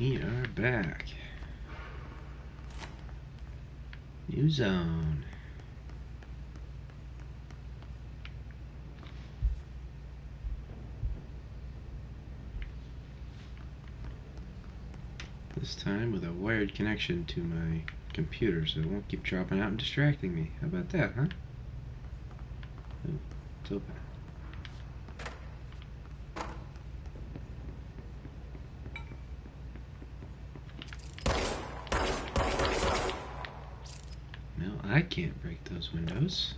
We are back. New zone. This time with a wired connection to my computer so it won't keep dropping out and distracting me. How about that, huh? Oh, it's open. No, I can't break those windows.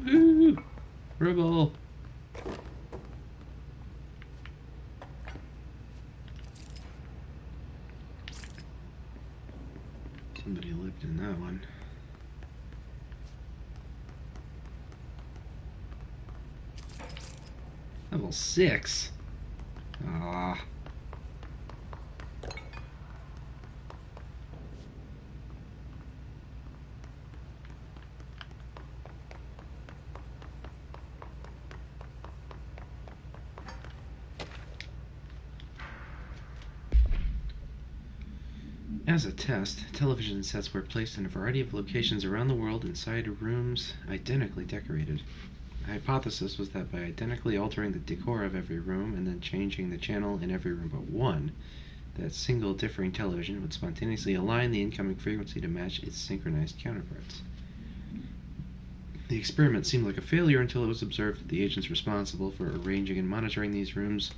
Woo! Rebel! Somebody lived in that one. Level 6? Ah. As a test, television sets were placed in a variety of locations around the world inside rooms identically decorated. The hypothesis was that by identically altering the decor of every room and then changing the channel in every room but one, that single differing television would spontaneously align the incoming frequency to match its synchronized counterparts. The experiment seemed like a failure until it was observed that the agents responsible for arranging and monitoring these rooms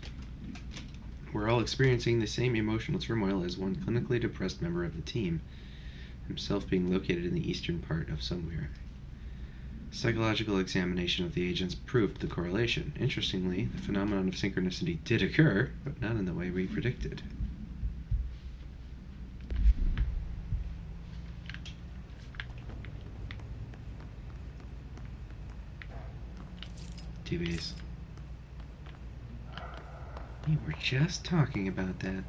were all experiencing the same emotional turmoil as one clinically depressed member of the team, himself being located in the eastern part of somewhere. Psychological examination of the agents proved the correlation. Interestingly, the phenomenon of synchronicity did occur, but not in the way we predicted. TVs. We were just talking about that.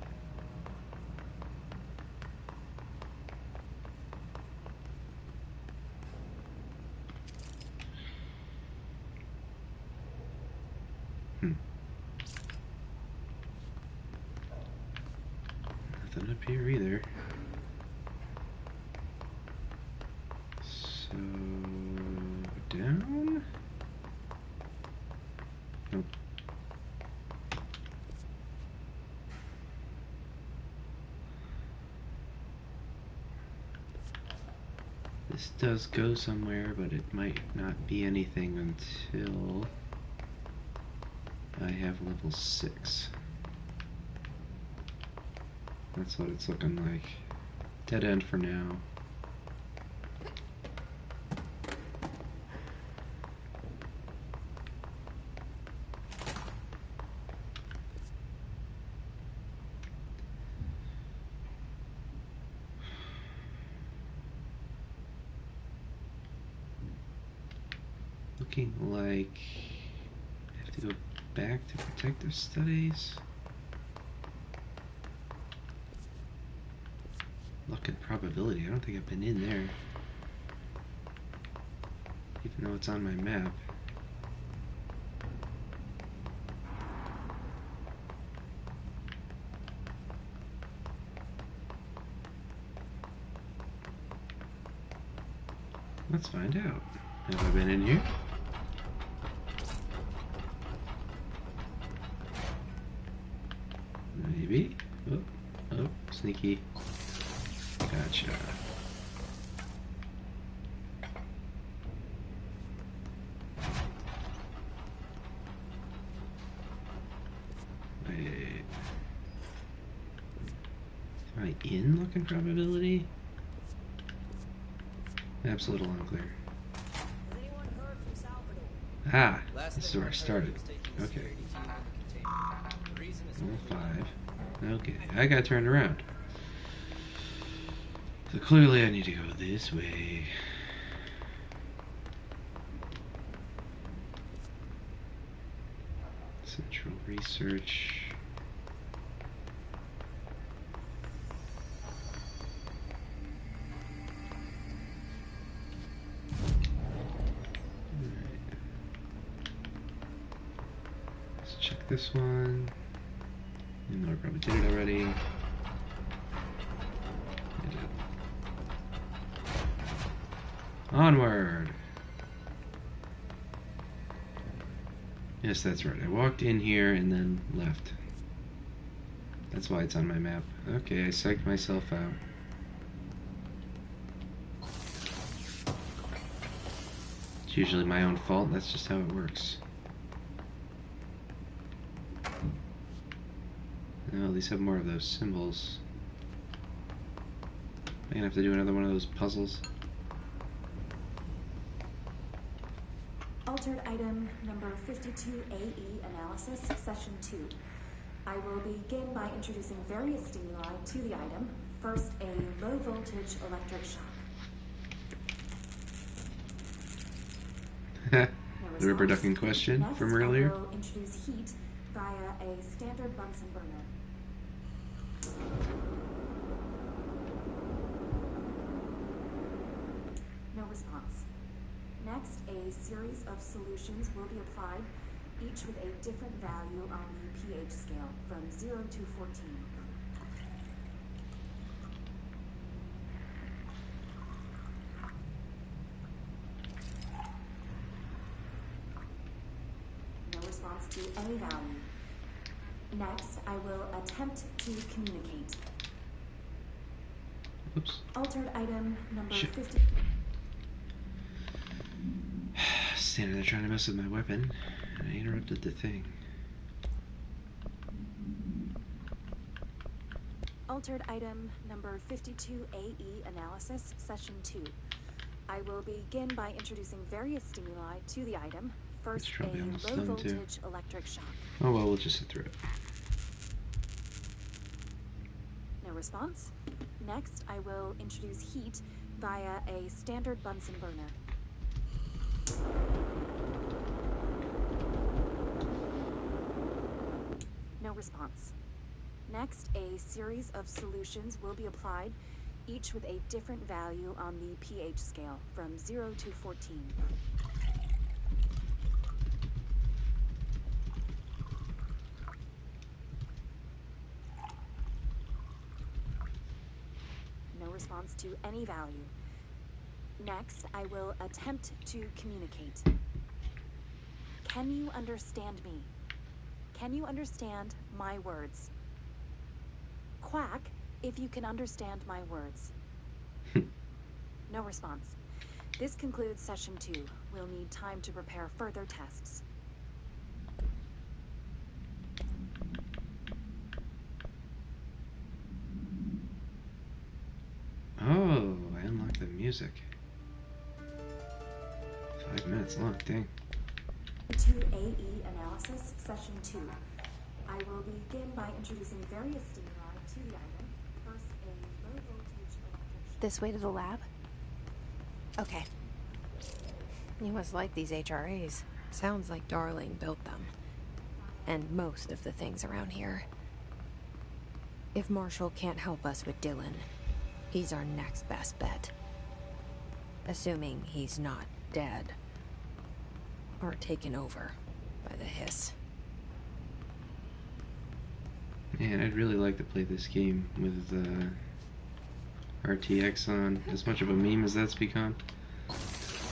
Nothing up here either. So... down? Nope. This does go somewhere, but it might not be anything until I have level 6. That's what it's looking like. Dead end for now. Looking like I have to go back to protective studies. Luck and probability. I don't think I've been in there, even though it's on my map. Let's find out. Have I been in here? Maybe. Oh, sneaky. Gotcha. Wait. Am I in luck and probability? Absolutely unclear. Ah, this is where I started. Okay. Level 5. Okay, I got turned around. So clearly I need to go this way. Central research. Check this one. Even though I probably did it already. I did. Onward! Yes, that's right. I walked in here and then left. That's why it's on my map. Okay, I psyched myself out. It's usually my own fault. That's just how it works. Oh, at least have more of those symbols. I'm gonna have to do another one of those puzzles. Altered item number 52AE analysis, session 2. I will begin by introducing various stimuli to the item. First, a low voltage electric shock. The rubber ducking question Next, from earlier. I will introduce heat via a standard Bunsen burner. No response. Next, a series of solutions will be applied, each with a different value on the pH scale from 0 to 14. No response to any value. Next, I will attempt to communicate. Oops. Altered item number 50. Standing there trying to mess with my weapon, and I interrupted the thing. Altered item number 52AE analysis, session 2. I will begin by introducing various stimuli to the item. First, a low voltage electric shock. Oh well, we'll just sit through it. No response. Next, I will introduce heat via a standard Bunsen burner. No response. Next, a series of solutions will be applied, each with a different value on the pH scale from 0 to 14. No response to any value. Next, I will attempt to communicate. Can you understand me? Can you understand my words? Quack if you can understand my words. No response. This concludes session 2. We'll need time to prepare further tests. Oh, I unlocked the music. 5 minutes long, dang. 2AE analysis, session 2. I will begin by introducing various stimuli to the item. First, a low voltage electric. This way to the lab? Okay. You must like these HRAs. Sounds like Darling built them. And most of the things around here. If Marshall can't help us with Dylan, he's our next best bet. Assuming he's not dead. Or taken over by the hiss. Man, I'd really like to play this game with RTX on. As much of a meme as that's become,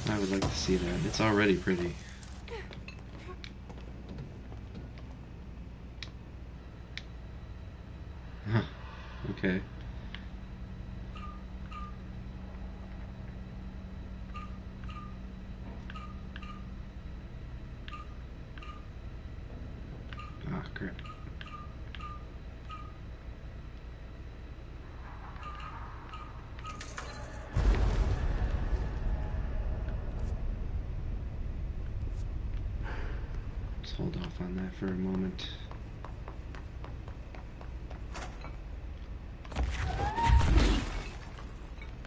I would like to see that. It's already pretty. Huh. Okay. Ah, crap. Let's hold off on that for a moment.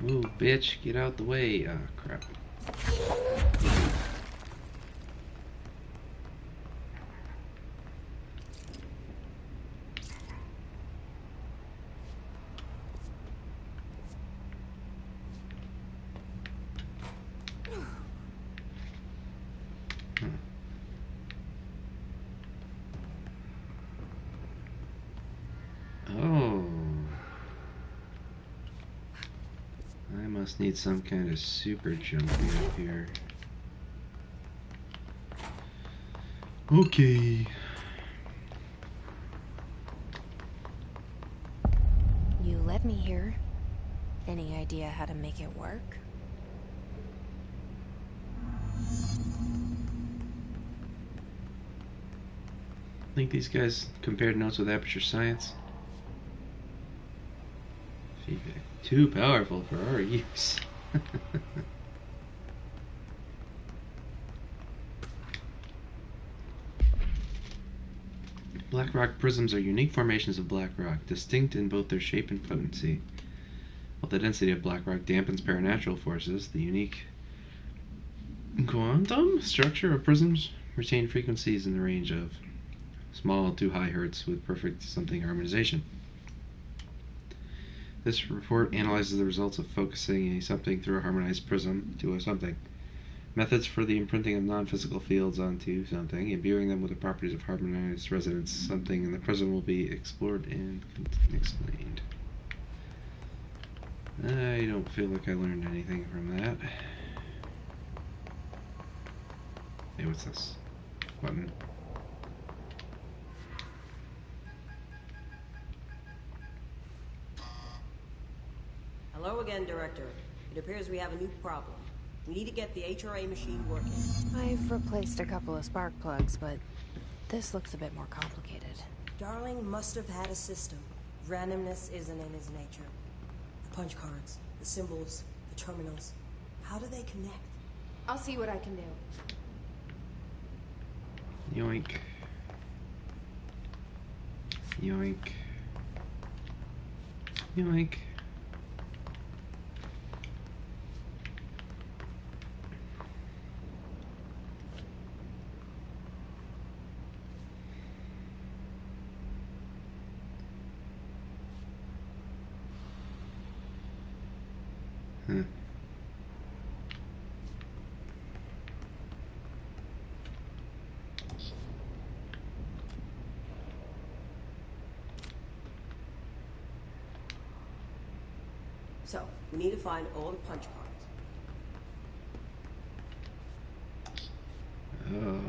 Ooh, bitch, get out the way. Ah, crap. I must need some kind of super jumpy up here. Okay. You led me here. Any idea how to make it work? Think these guys compared notes with Aperture Science? Feedback. Too powerful for our use. Black rock prisms are unique formations of black rock, distinct in both their shape and potency. While the density of black rock dampens paranatural forces, the unique quantum structure of prisms retain frequencies in the range of small to high hertz with perfect something harmonization. This report analyzes the results of focusing a something through a harmonized prism to a something. Methods for the imprinting of non-physical fields onto something, imbuing them with the properties of harmonized resonance something in the prism will be explored and explained. I don't feel like I learned anything from that. Hey, what's this? Button. Hello again, Director. It appears we have a new problem. We need to get the HRA machine working. I've replaced a couple of spark plugs, but this looks a bit more complicated. Darling must have had a system. Randomness isn't in his nature. The punch cards, the symbols, the terminals. How do they connect? I'll see what I can do. Yoink. Yoink. Yoink. So, we need to find all the punch cards. Oh.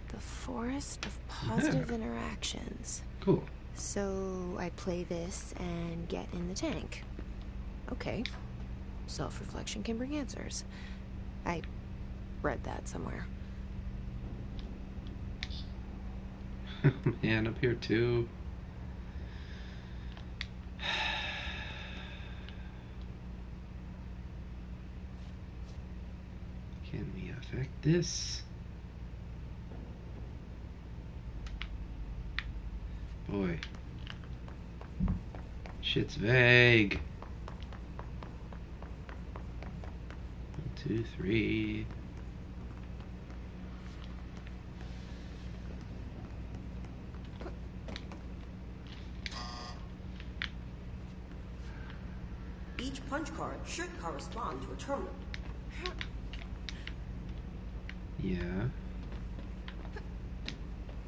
The forest of positive interactions. Cool. So I play this and get in the tank. Okay. Self-reflection can bring answers. I read that somewhere. Man, up here too. Can we affect this? Boy. Shit's vague. 1, 2, 3. Each punch card should correspond to a terminal. Yeah.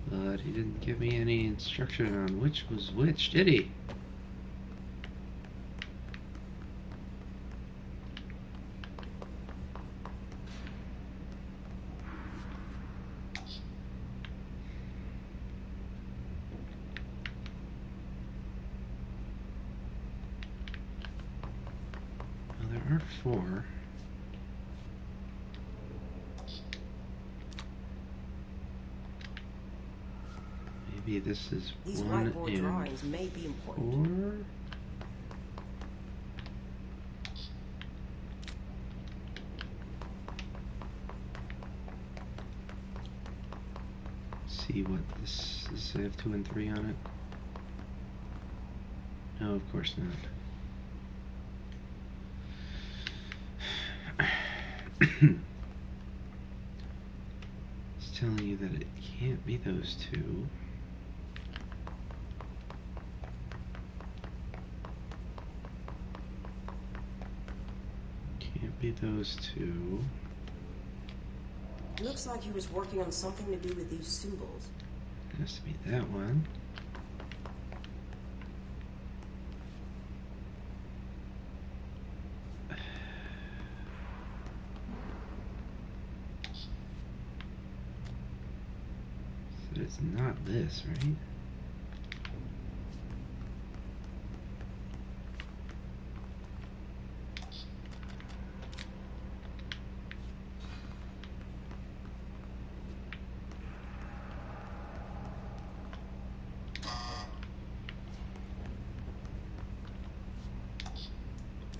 But he didn't give me any instruction on which was which, did he? Well, there are 4. Maybe this is These 1 whiteboard and drawings may be important. 4. See what this is. I have 2 and 3 on it. No, of course not. It's telling you that it can't be those 2. be those two. Looks like he was working on something to do with these symbols. Has to be that one. So it's not this, right?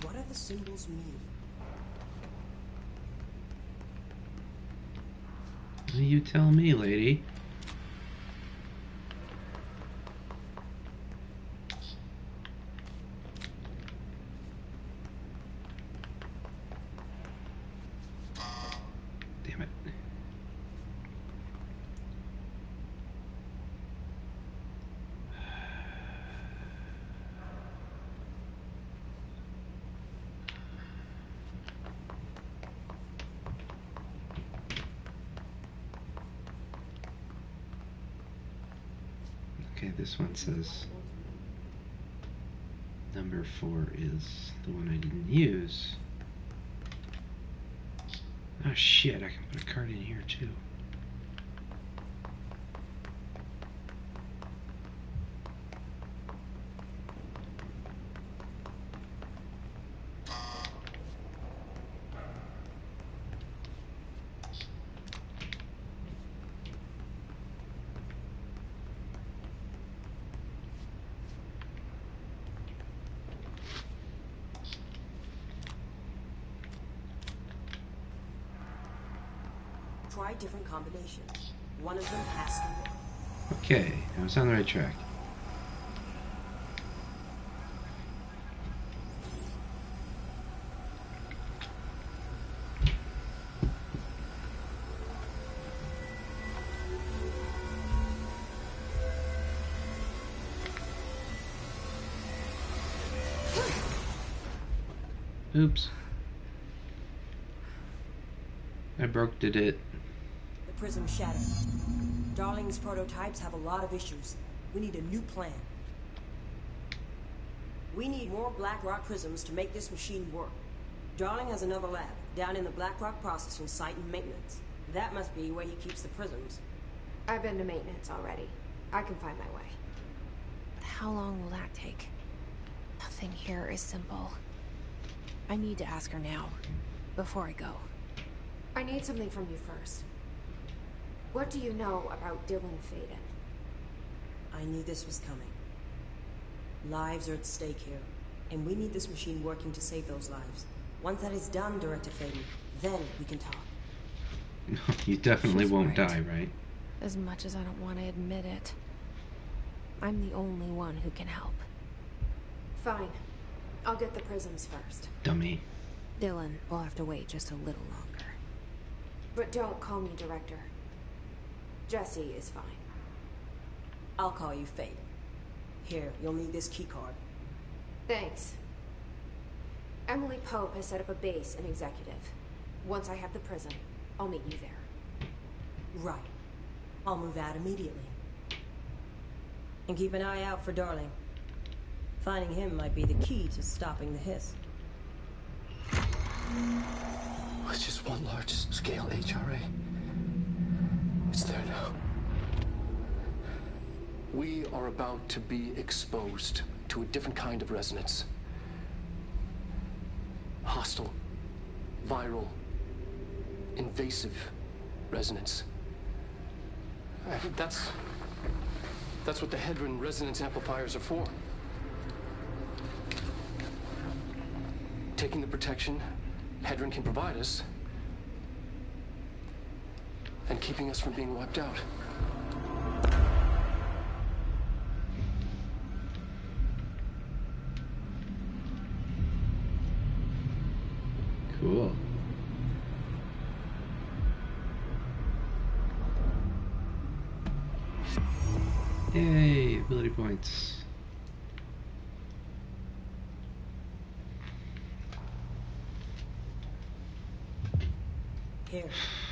What do the symbols mean? You tell me, lady. Damn it. Okay, this one says number 4 is the one I didn't use. Oh shit, I can put a card in here too. Try different combinations. One of them has to work. Okay, I was on the right track. Oops. I broke it. The prism shattered. Darling's prototypes have a lot of issues. We need a new plan. We need more Black Rock prisms to make this machine work. Darling has another lab, down in the Black Rock processing site in maintenance. That must be where he keeps the prisms. I've been to maintenance already. I can find my way. But how long will that take? Nothing here is simple. I need to ask her now, before I go. I need something from you first. What do you know about Dylan Faden? I knew this was coming. Lives are at stake here, and we need this machine working to save those lives. Once that is done, Director Faden, then we can talk. You definitely She's won't right. die, right? As much as I don't want to admit it. I'm the only one who can help. Fine. I'll get the prisms first. Dummy. Dylan will have to wait just a little longer. But don't call me Director. Jesse is fine. I'll call you Faden. Here, you'll need this keycard. Thanks. Emily Pope has set up a base in Executive. Once I have the prism, I'll meet you there. Right. I'll move out immediately. And keep an eye out for Darling. Finding him might be the key to stopping the hiss. It's just one large-scale HRA. It's there now. We are about to be exposed to a different kind of resonance. Hostile, viral, invasive resonance. That's what the Hedron resonance amplifiers are for. Taking the protection Hedron can provide us and keeping us from being wiped out. Cool. Yay, ability points. Here,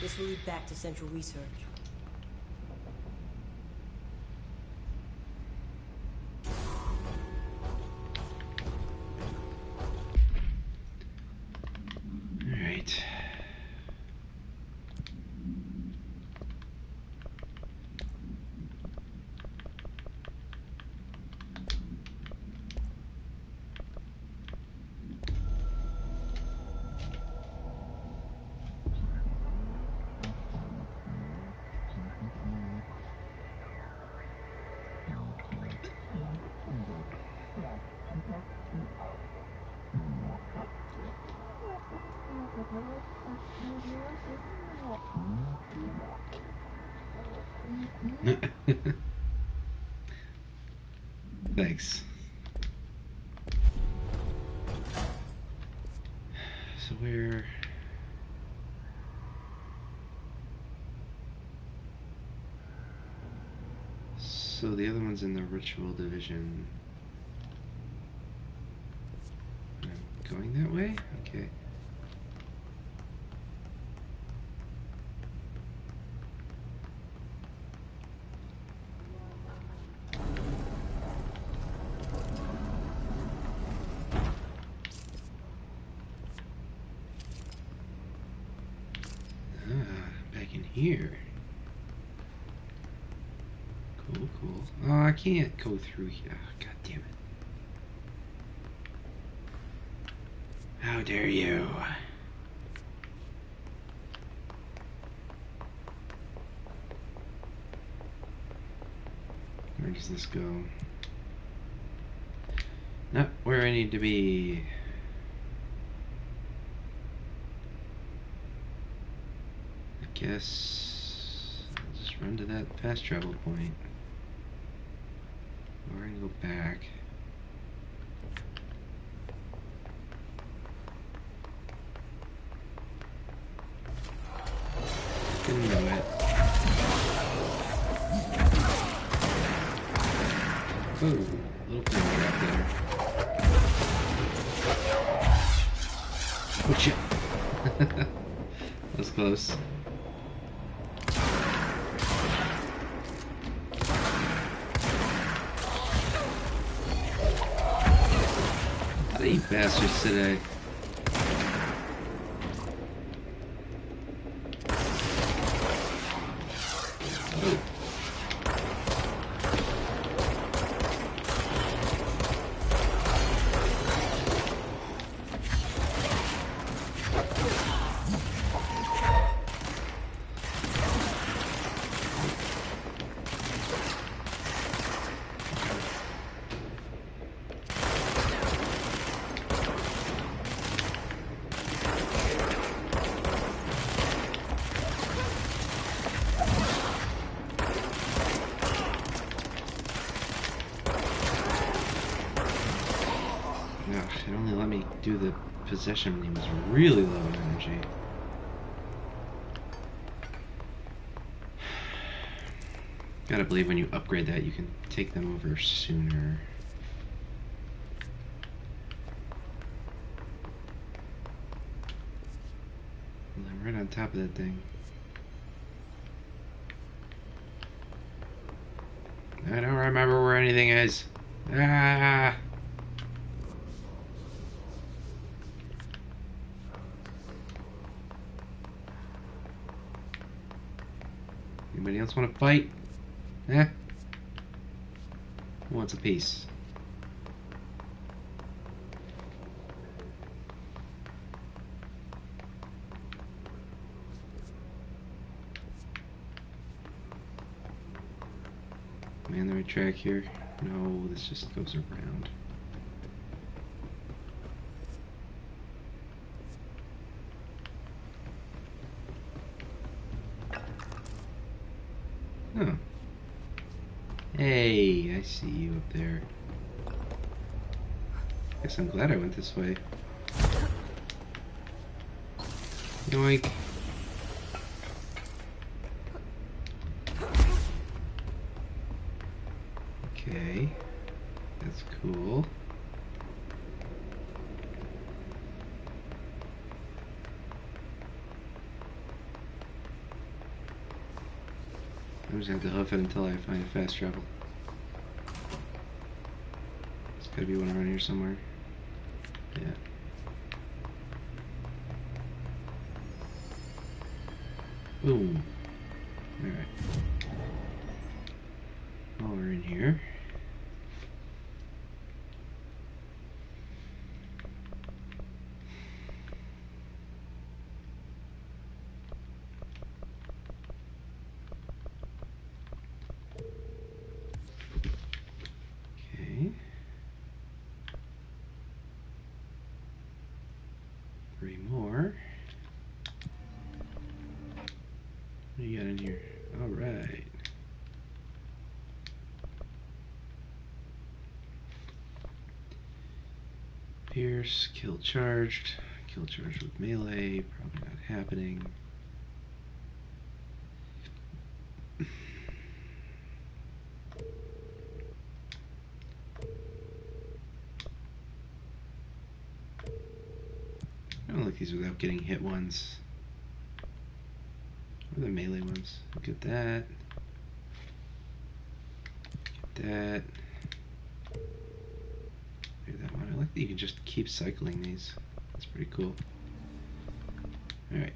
this will lead back to Central Research. Alright. Thanks. So where... So the other one's in the ritual division. I'm going that way? Okay. Back in here. Cool, cool. Oh, I can't go through here. Oh, God damn it. How dare you? Where does this go? Not where I need to be. I guess I'll just run to that fast travel point. Or I can go back. Didn't know it. Oh, little thing right there. Oh shit. That was close. How do you bastards today? It only let me do the possession when he was really low on energy. Gotta believe when you upgrade that, you can take them over sooner. And I'm right on top of that thing. I don't remember where anything is. Ah! Anybody else want to fight? Eh? Who wants a piece? Am I on the right track here? No, this just goes around. Huh. Hey, I see you up there. Guess I'm glad I went this way. Yoink. Okay. That's cool. just gonna have to hoof it until I find a fast travel. There's gotta be one around here somewhere. Yeah. Boom. Alright. While we're in here. Okay. 3 more. What do you got in here? Alright. Pierce, kill charged. Kill charged with melee. Probably not happening. I don't like these without getting hit ones. Or the melee ones. Look at that. Get that. Maybe that one. I like that you can just keep cycling these. That's pretty cool. Alright.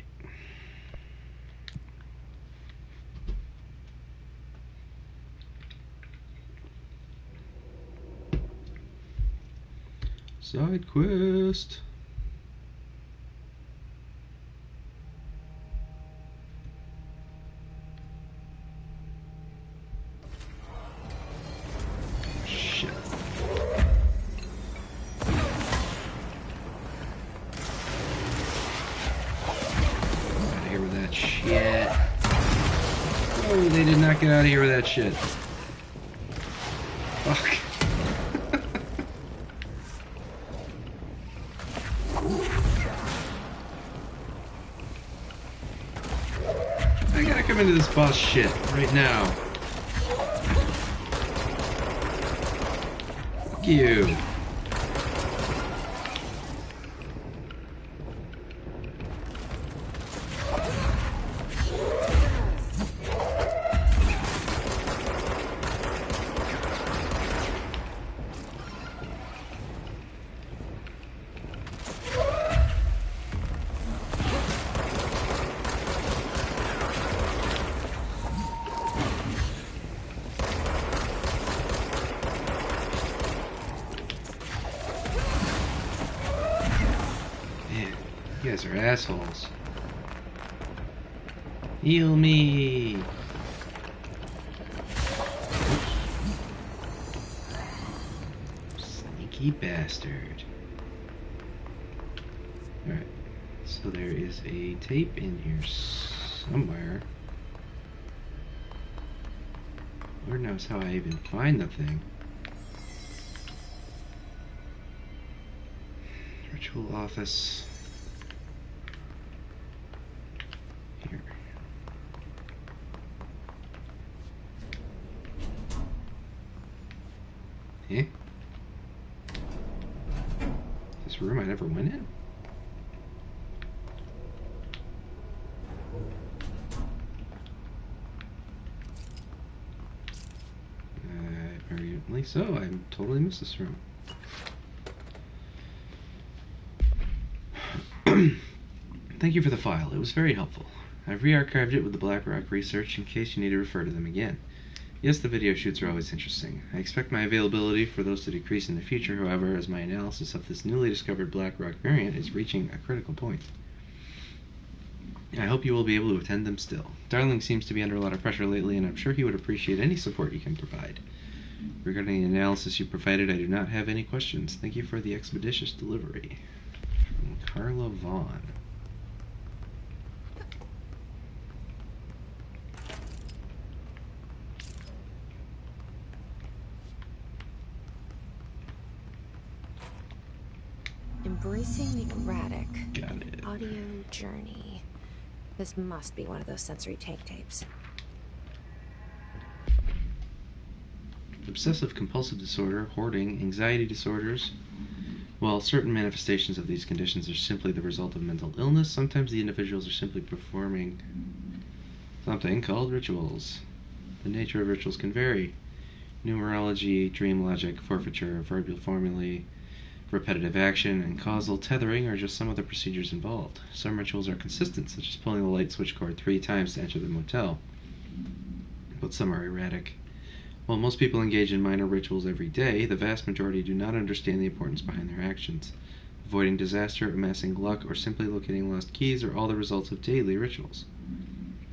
Side quest. Shit. Out of here with that shit. Oh, they did not get out of here with that shit. Fuck. I gotta come into this boss shit right now. Fuck you. You guys are assholes. Heal me! Sneaky bastard. Alright, so there is a tape in here somewhere. Lord knows how I even find the thing. Ritual office. Here. Eh? This room I never went in? Apparently so. I totally missed this room. Thank you for the file. It was very helpful. I've re-archived it with the Blackrock research in case you need to refer to them again. Yes, the video shoots are always interesting. I expect my availability for those to decrease in the future, however, as my analysis of this newly discovered Blackrock variant is reaching a critical point. I hope you will be able to attend them still. Darling seems to be under a lot of pressure lately, and I'm sure he would appreciate any support you can provide. Regarding the analysis you provided, I do not have any questions. Thank you for the expeditious delivery. From Carla Vaughn. Embracing the erratic. Got it. Audio journey. This must be one of those sensory tank tapes. Obsessive compulsive disorder, hoarding, anxiety disorders. While certain manifestations of these conditions are simply the result of mental illness, sometimes the individuals are simply performing something called rituals. The nature of rituals can vary. Numerology, dream logic, forfeiture, verbal formulae, repetitive action, and causal tethering are just some of the procedures involved. Some rituals are consistent, such as pulling the light switch cord 3 times to enter the motel, but some are erratic. While most people engage in minor rituals every day, the vast majority do not understand the importance behind their actions. Avoiding disaster, amassing luck, or simply locating lost keys are all the results of daily rituals.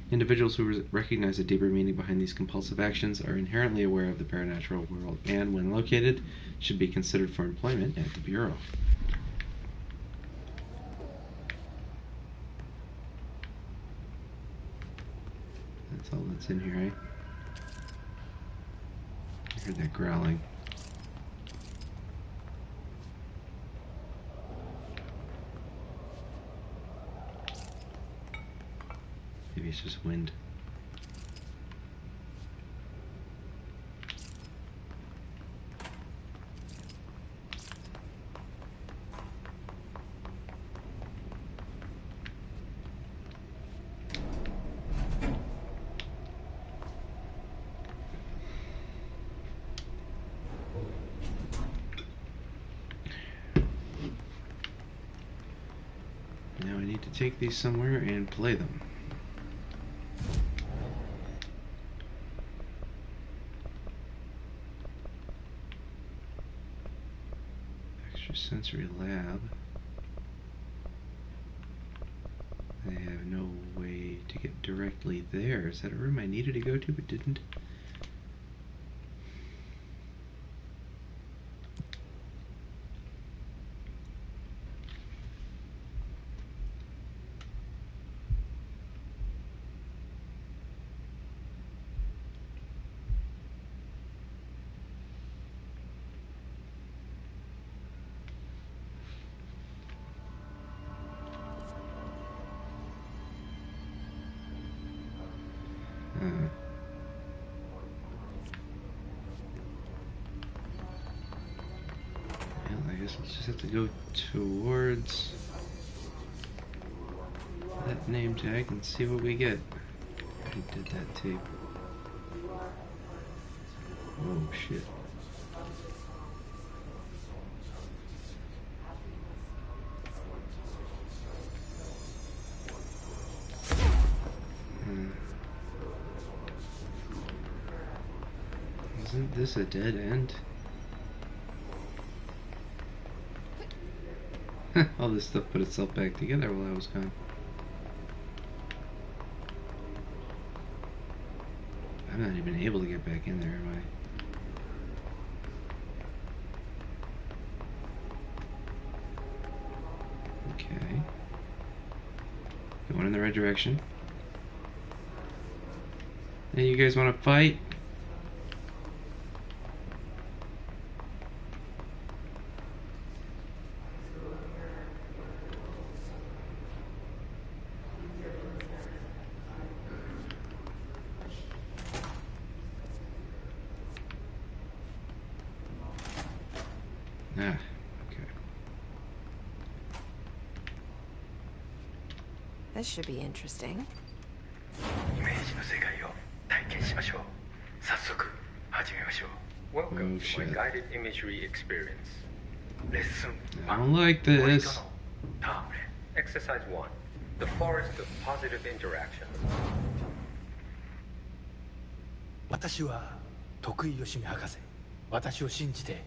Individuals who recognize a deeper meaning behind these compulsive actions are inherently aware of the paranatural world and, when located, should be considered for employment at the Bureau. That's all that's in here, eh? I heard that growling. Maybe it's just wind. Now I need to take these somewhere and play them. Sensory lab. I have no way to get directly there. Is that a room I needed to go to but didn't? Well, I guess I'll just have to go towards that name tag and see what we get. Who did that tape? Oh shit. Isn't this a dead end? All this stuff put itself back together while I was gone. I'm not even able to get back in there, am I? Okay. Going in the right direction. Hey, you guys want to fight? Ah, okay. This should be interesting. Welcome Oh, to shit. my guided imagery experience. Lesson I don't like this. Exercise 1. The forest of positive interaction. 私は徳井義美博士。私を信じて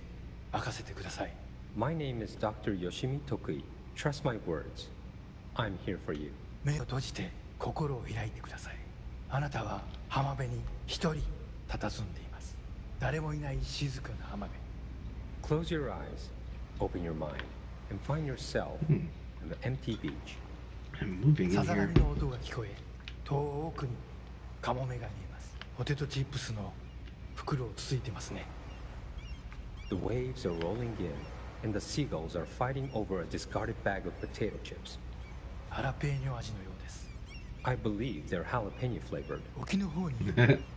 任せてください。 My name is Dr. Yoshimi Tokui. Trust my words. I'm here for you. 目を閉じて心を開いてください。あなたは浜辺に一人佇んでいます。誰もいない静かな浜辺。 Close your eyes, open your mind, and find yourself on an empty beach. I'm moving in さざ here. 波の音が聞こえ、遠くにカモメが見えます。ポテトチップスの袋をつついてますね。 The waves are rolling in, and the seagulls are fighting over a discarded bag of potato chips. ハラペーニョ味のようです。 I believe they're jalapeno flavored. 沖の方に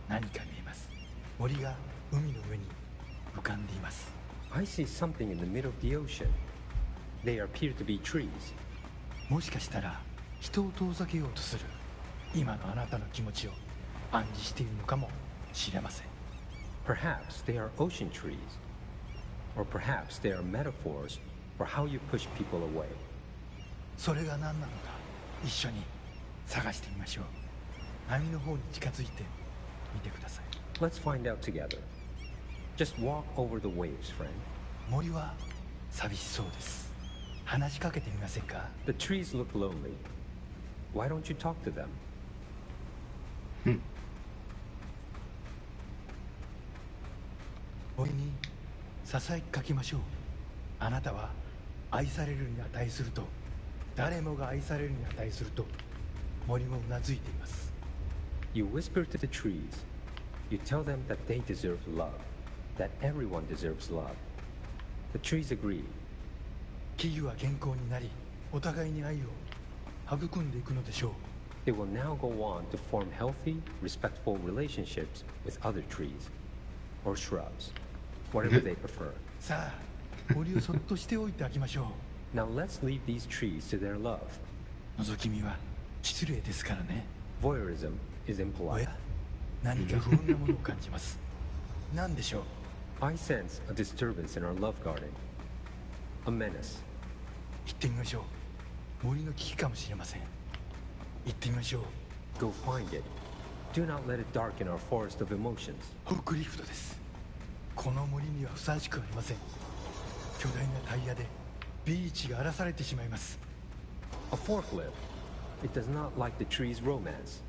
何か見えます。森が海の上に浮かんでいます。 I see something in the middle of the ocean. They appear to be trees. もしかしたら人を遠ざけようとする今のあなたの気持ちを暗示しているのかもしれません。 Perhaps they are ocean trees. Or perhaps they are metaphors for how you push people away. それが何なのか一緒に探してみましょう。波の方に近づいてみてください。 Let's find out together. Just walk over the waves, friend. 森は寂しそうです。話しかけてみませんか？ The trees look lonely. Why don't you talk to them? 森にささやきかけましょう。あなたは愛されるに値すると、誰もが愛されるに値すると、森もうなずいています。 You whisper to the trees. You tell them that they deserve love, that everyone deserves love. The trees agree. 木々は健康になり、お互いに愛を育んでいくのでしょう。 They will now go on to form healthy, respectful relationships with other trees or shrubs, whatever they prefer. さあ、森をそっとしておいてあげましょ Now let's leave these trees to their love. う。覗き見は失礼ですからね。 Voyeurism is お impolite. や、何か不穏なものを感じます。何でしょう？ I sense a disturbance in our love garden. A menace. 行ってみましょう。森の危機かもしれません。行ってみましょう。 Go find it. Do not let it darken our forest of emotions. フォークリフトです。この森にはふさわしくありません。巨大なタイヤでビーチが荒らされてしまいます。 A forklift. It does not like the tree's romance.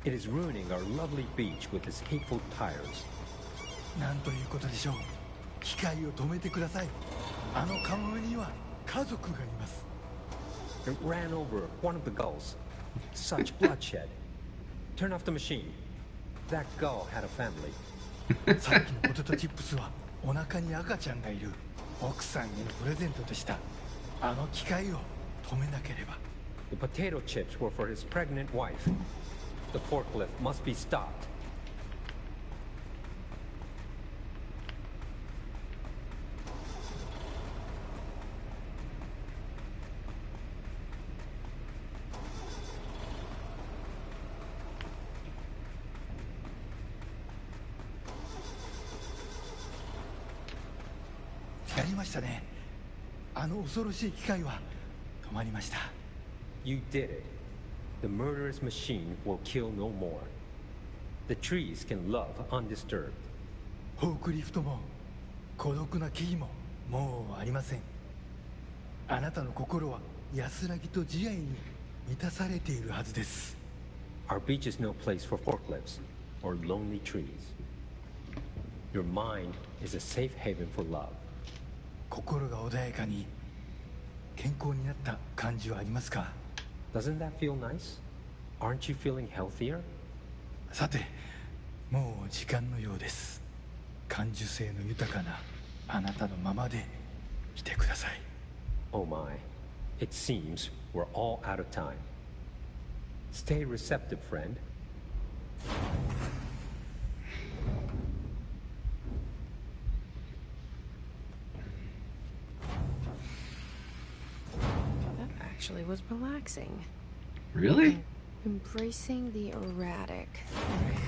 It is ruining our lovely beach with its hateful tires. なんということでしょう。機械を止めてください。あのカモメには家族がいます。 It ran over one of the gulls. Such bloodshed. Turn off the machine. That gull had a family. さっきのポテトチップスはお腹に赤ちゃんがいる奥さんへのプレゼントでした。あの機械を止めなければ。 The potato chips were for his pregnant wife. The forklift must be stopped.やりましたね。あの恐ろしい機械は止まりました。 You did it. The murderous machine will kill no more. The trees can love undisturbed. フォークリフトも孤独な木々ももうありません。あなたの心は安らぎと慈愛に満たされているはずです。 Our beach is no place for forklifts or lonely trees. Your mind is a safe haven for love. 心が穏やかに健康になった感じはありますか？ Doesn't that feel nice? Aren't you feeling healthier? さて、もう時間のようです。感受性の豊かなあなたのままでいてください。 Oh my. It seems we're all out of time. Stay receptive, friend. That actually was relaxing. Really? Embracing the erratic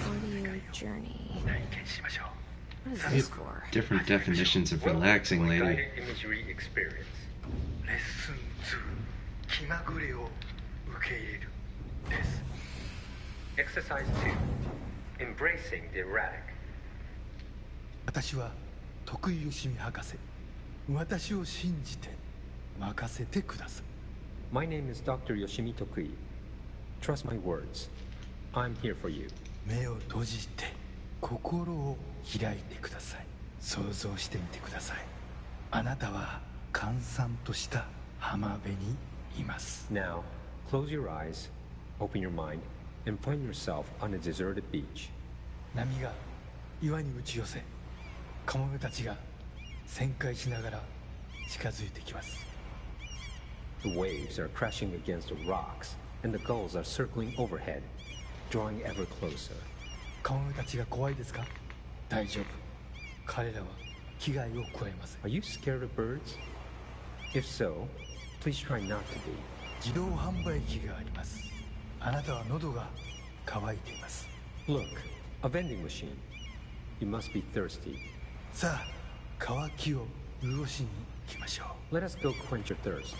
audio journey. 体験しましょう。 What is this for? Different definitions of relaxing, lady. Guided imagery experience. レッスン2、気まぐれを受け入れるです。 Exercise 2. Embracing the erratic. 私は徳井義美博士。私を信じて任せてください。 My name is Dr. Yoshimi Tokui. Trust my words. I'm here for you. 目を閉じて心を開いてください。想像してみてください。あなたは閑散とした浜辺にいます。 Now, close your eyes, open your mind, and find yourself on a deserted beach. 波が岩に打ち寄せ、カモメたちが旋回しながら近づいてきます。 The waves are crashing against the rocks, and the gulls are circling overhead, drawing ever closer. カモメたちが怖いですか？大丈夫。彼らは危害を加えません。 Are you scared of birds? If so, please try not to be. 自動販売機があります。あなたは喉が渇いています。 Look, A vending machine. You must be thirsty. さあ渇きを潤しに行きましょう。 Let us go quench your thirst.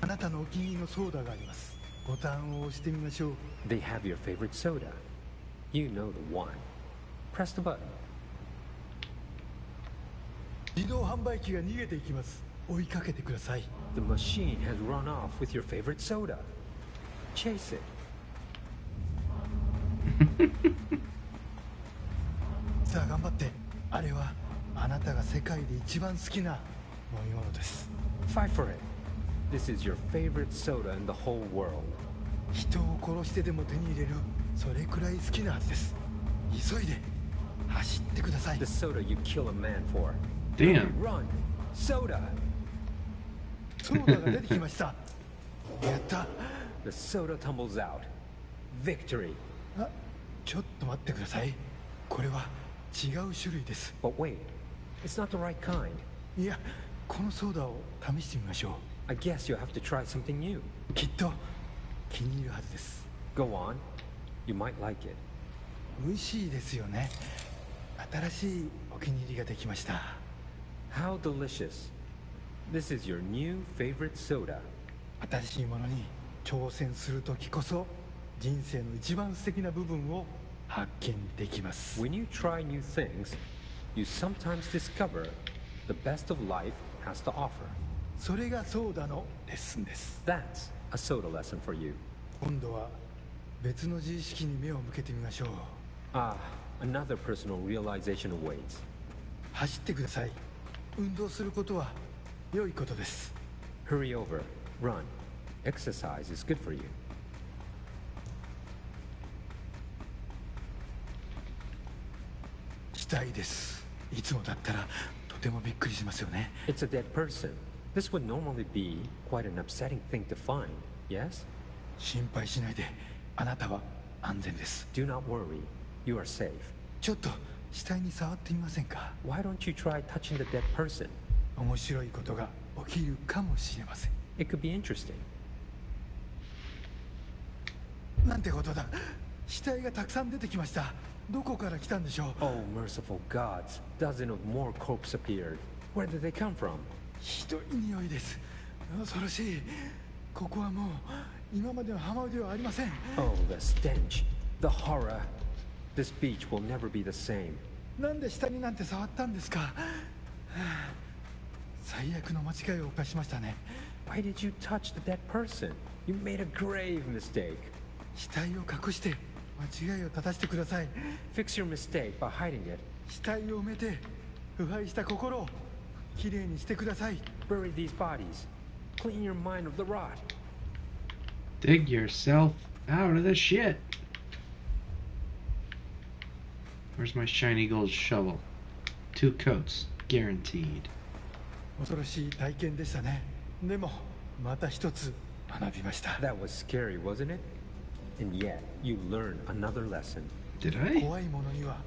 あなたのお気に入りのソーダがあります。ボタンを押してみましょう。 They have your favorite soda. You know the one. Press the button. 自動販売機が逃げていきます。追いかけてください。 The machine has run off with your favorite soda. Chase it. さあ頑張って。あれはあなたが世界で一番好きな飲み物です。 Fight for it. This is your favorite soda in the whole world. 人を殺してでも手に入れる、それくらい好きなはずです。急いで走ってください。 The soda you kill a man for. Damn. Run. Soda. ソーダが出てきました。やった。 The soda tumbles out. Victory. あ、ちょっと待ってください。これは違う種類です。 But wait. It's not the right kind. いや、このソーダを試してみましょ I guess you'll have to try something new. う。きっと気に入るはずです。 Go on. You might like it. 美味しいですよね。新しいお気に入りができました。 How delicious. This is your new favorite soda. 新しいものに挑戦するときこそ人生の一番素敵な部分を発見できます。 When you try new things, you sometimes discover the best of life has to offer. それがソーダのレッスンです。 That's a soda lesson for you. 今度は別の自意識に目を向けてみましょう。 Ah, another personal realization awaits. 走ってください。運動することは良いことです。 Hurry over. Run. Exercise is good for you. 死体です。いつもだったらとてもびっくりしますよね。 It's a dead person. This would normally be quite an upsetting thing to find, yes? 心配しないで。あなたは安全です。 Do not worry. You are safe. ちょっと死体に触ってみませんか。 Why don't you try touching the dead person? 面白いことが起きるかもしれません。 It could be interesting. なんてことだ。死体がたくさん出てきました。どこから来たんでしょう。 Oh, merciful gods. Dozen of more corpses appeared. Where did they come from? ひどい匂いです。恐ろしい。ここはもう今までの浜辺ではありません。 Oh, the stench. The horror. This beach will never be the same. なんで下になんて触ったんですか。はあ、最悪の間違いを犯しましたね。 Why did you touch the dead person? You made a grave mistake. 死体を隠して間違いを正してください。 Fix your mistake by hiding it. 死体を埋めて腐敗した心をきれいにしてください。 Bury these bodies. Clean your mind of the rot. Dig yourself out of the shit. Where's my shiny gold shovel? 2 coats, guaranteed. 恐ろしい体験でしたね。でもまた一つ学びました。 That was scary, wasn't it? And yet, you learned another lesson. Did I? 怖いものには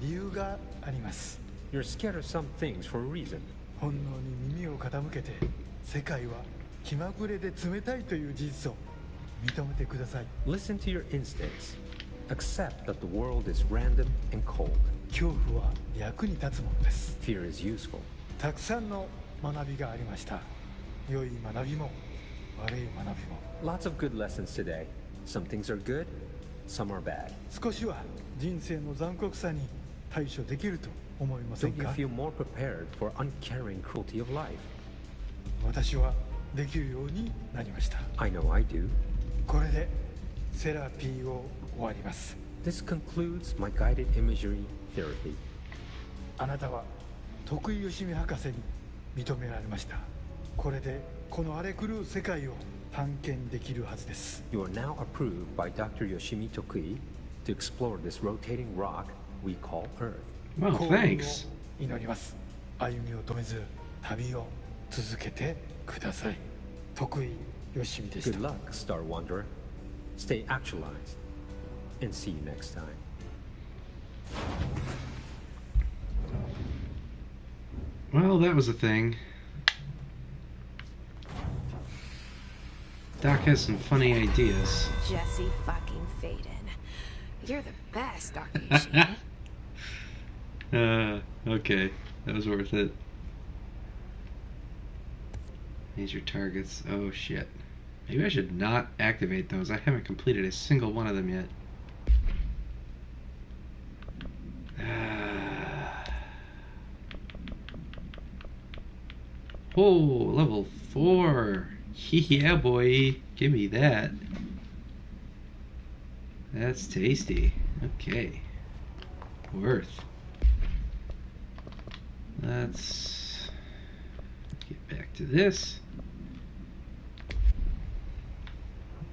理由があります。 You're scared of some things for a reason. 本能に耳を傾けて世界は気まぐれで冷たいという事実を認めてください。 Listen to your instincts. Accept that the world is random and cold. 恐怖は役に立つものです。 Fear is useful. たくさんの学びがありました。良い学びも悪い学びも。 Lots of good lessons today. Some things are good, some are bad. 少しは人生の残酷さに対処できると思いません Don't you か。 feel more prepared for uncaring cruelty of life? 私はできるようになりました。 I know I do. これでセラピーを終わります。 This concludes my guided imagery therapy. あなたは徳井義美博士に認められました。これでこの荒れ狂う世界を探検できるはずです。 You are now approved by Dr. Yoshimi Tokui to explore this rotating rock we call Earth. Well, 幸運を thanks. 祈ります。歩みを止めず旅を続けてください。徳井義美でし Good た。 luck, Star Wanderer. Stay actualized. And see you next time. Well, that was a thing. Doc has some funny ideas. Jesse fucking fucking Faden. You're the best, Dr. Yoshino. Okay. That was worth it. Major targets. Oh, shit. Maybe I should not activate those. I haven't completed a single one of them yet. Oh, level 4. Yeah, boy. Give me that. That's tasty. Okay. Worth. Let's get back to this.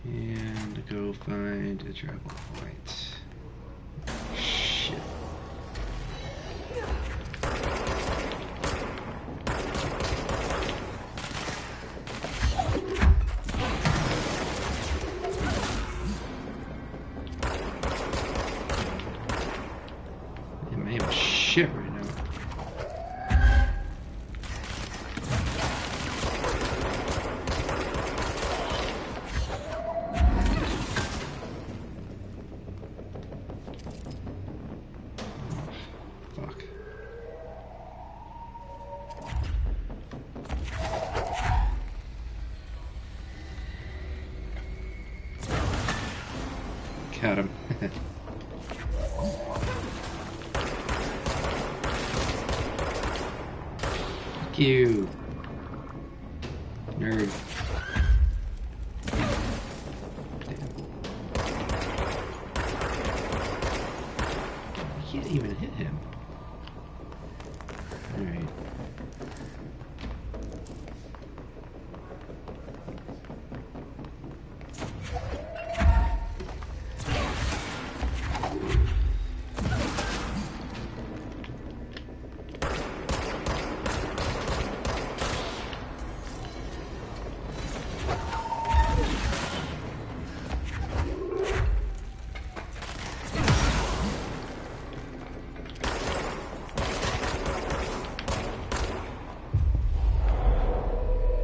And go find a travel point. Shit. Man, I am shit right now. Fuck. Got him. Fuck you. Nerd. I can't even hit him. Alright.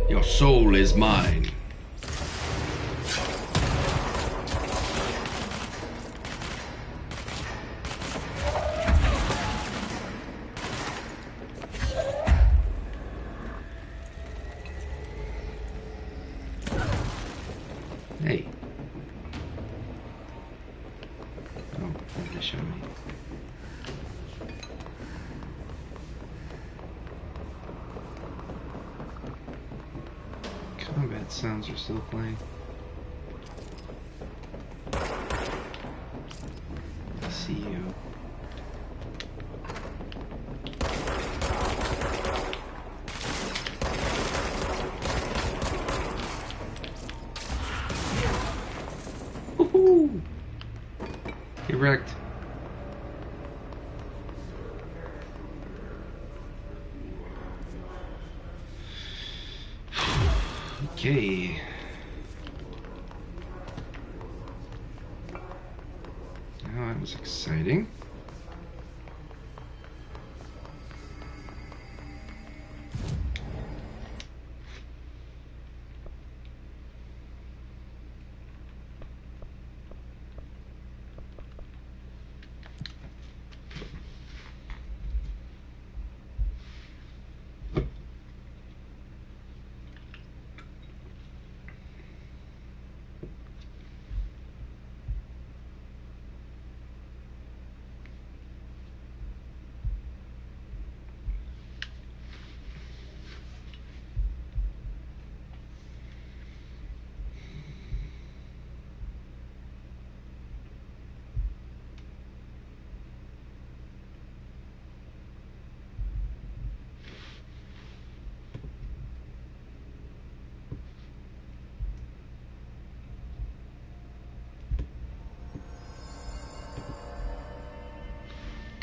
Your soul is mine. Hey. Oh, what did they show me? Combat sounds are still playing. I see you. Woohoo! Get wrecked. Okay. Now that was exciting.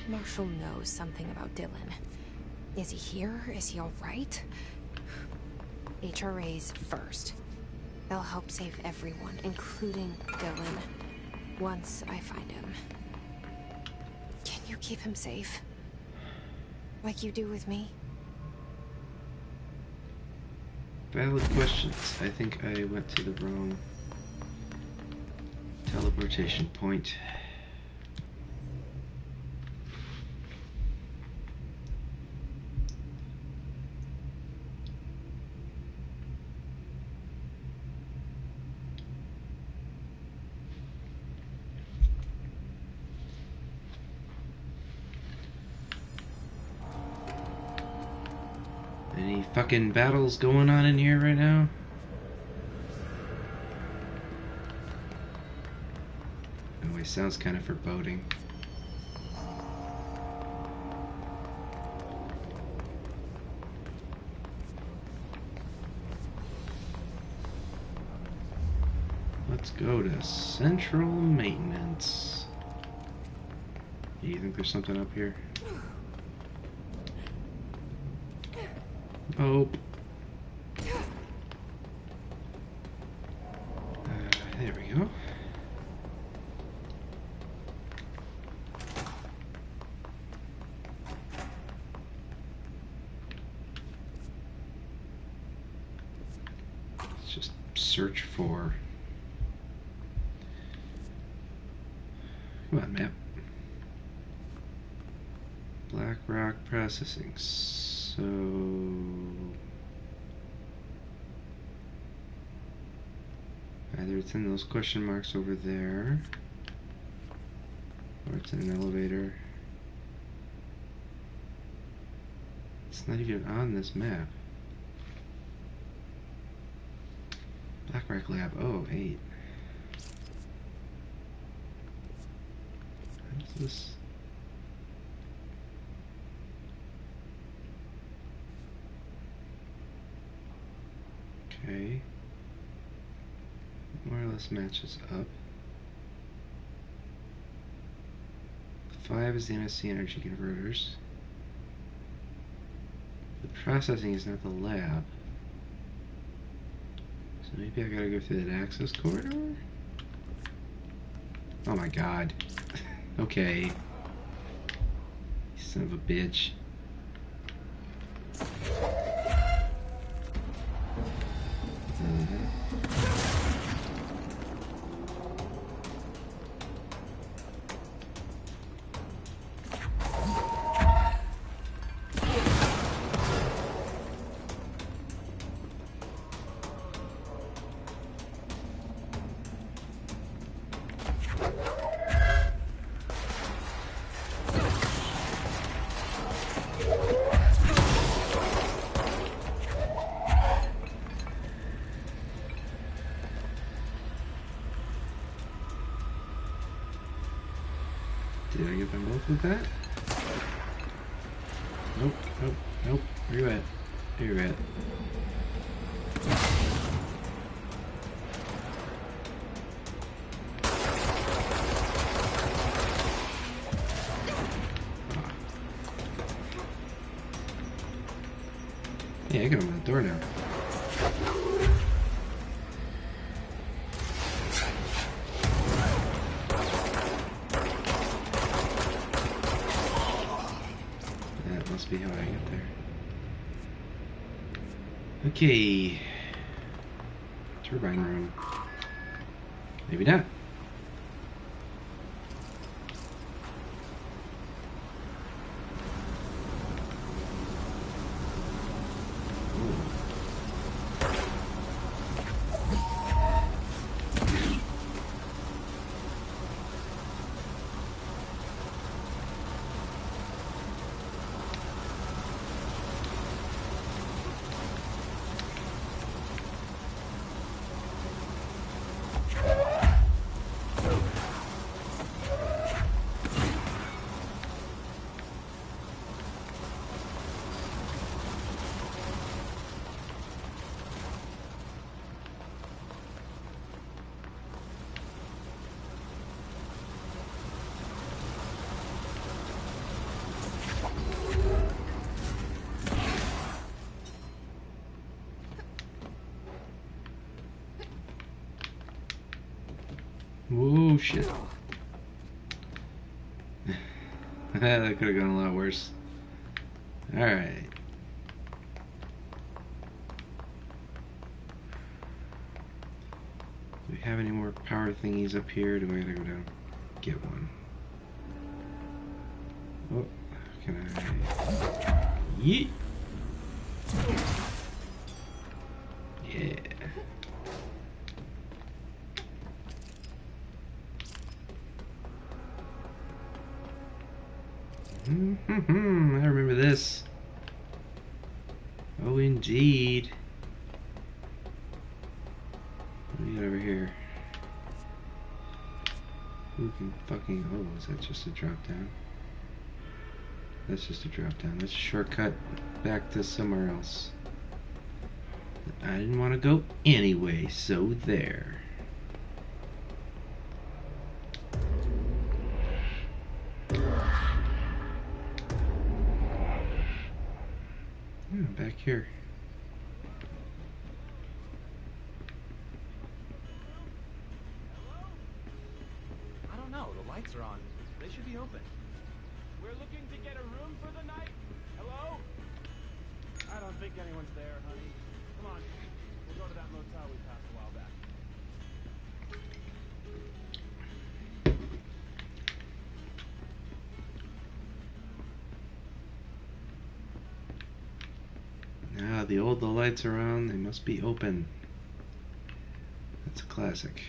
Marshall knows something about Dylan. Is he here? Is he all right? HRAs first. They'll help save everyone, including Dylan, once I find him. Can you keep him safe? Like you do with me? Valid questions. I think I went to the wrong Teleportation point. Any fucking battles going on in here right now? Oh, it sounds kind of foreboding. Let's go to Central Maintenance. Do you think there's something up here? Oh. There we go. Let's just search for... Come on, map. Black Rock Processing. So... either it's in those question marks over there, or it's in an elevator. It's not even on this map. Black Rock Lab, oh, 8. How does this... okay. More or less matches up. 5 is the MSC energy converters. The processing is not the lab. So maybe I gotta go through that access corridor? Oh my god. Okay. You son of a bitch. Did I get them both with that? Nope, nope, nope. Where you at? Where you at? Yeah, I can open the door now. That must be how I get there. Okay. Turbine room. Maybe not. Whoa, shit. That could have gone a lot worse. Alright. Do we have any more power thingies up here? Do I gotta go down and get one? Oh, can I? Yeet! Yeah. I remember this. Oh, indeed. What do we got over here? Who can fucking... Oh, is that just a drop down? That's just a drop down. That's a shortcut back to somewhere else. I didn't want to go anyway, so there. Back here. I don't know. The lights are on. They should be open. We're looking to get a room for the night. Hello? I don't think anyone's there, honey. Come on. We'll go to that motel we passed a while back. Now the lights are on, they must be open. That's a classic.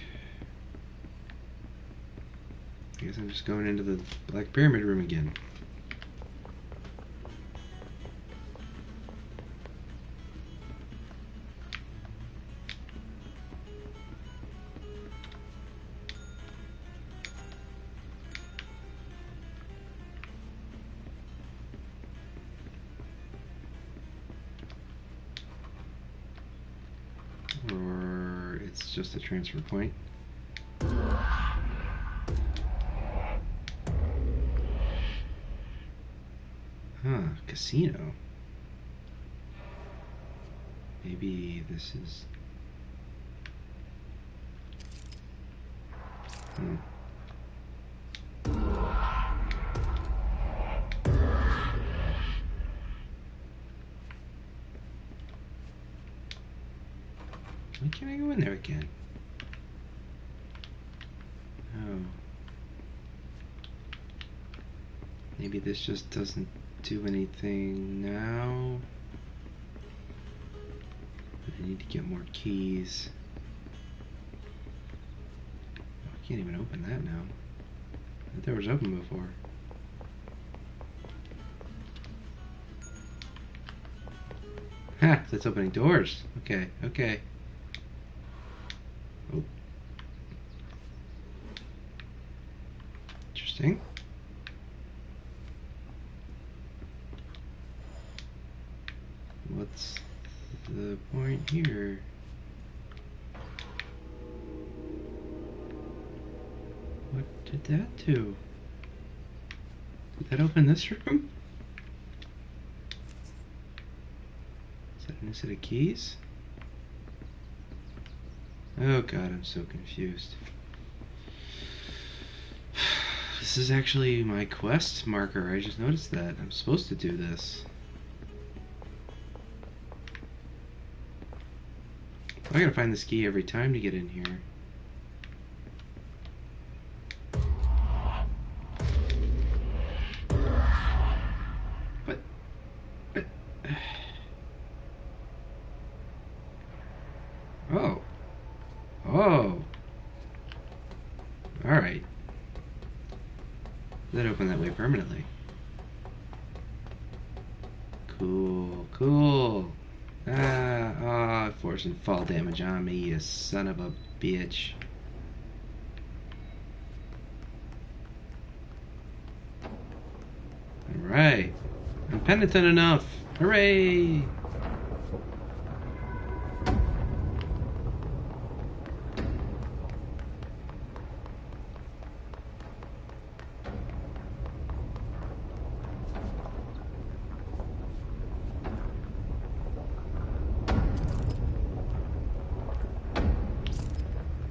I guess I'm just going into the Black Pyramid room again. Or it's just a transfer point. Huh, casino. Maybe this is... Why can't I go in there again? Oh. Maybe this just doesn't do anything now. I need to get more keys. Oh, I can't even open that now. That door was open before. Ha! That's opening doors. Okay, okay. Oh. Interesting. What's the point here? What did that do? Did that open this room? Is that a new set of keys? Oh god, I'm so confused. This is actually my quest marker. I just noticed that. I'm supposed to do this. I gotta find this key every time to get in here. But... Oh. Oh. Alright. That opened that way permanently. Cool, cool. Forcing fall damage on me, you son of a bitch. Alright. I'm penitent enough. Hooray!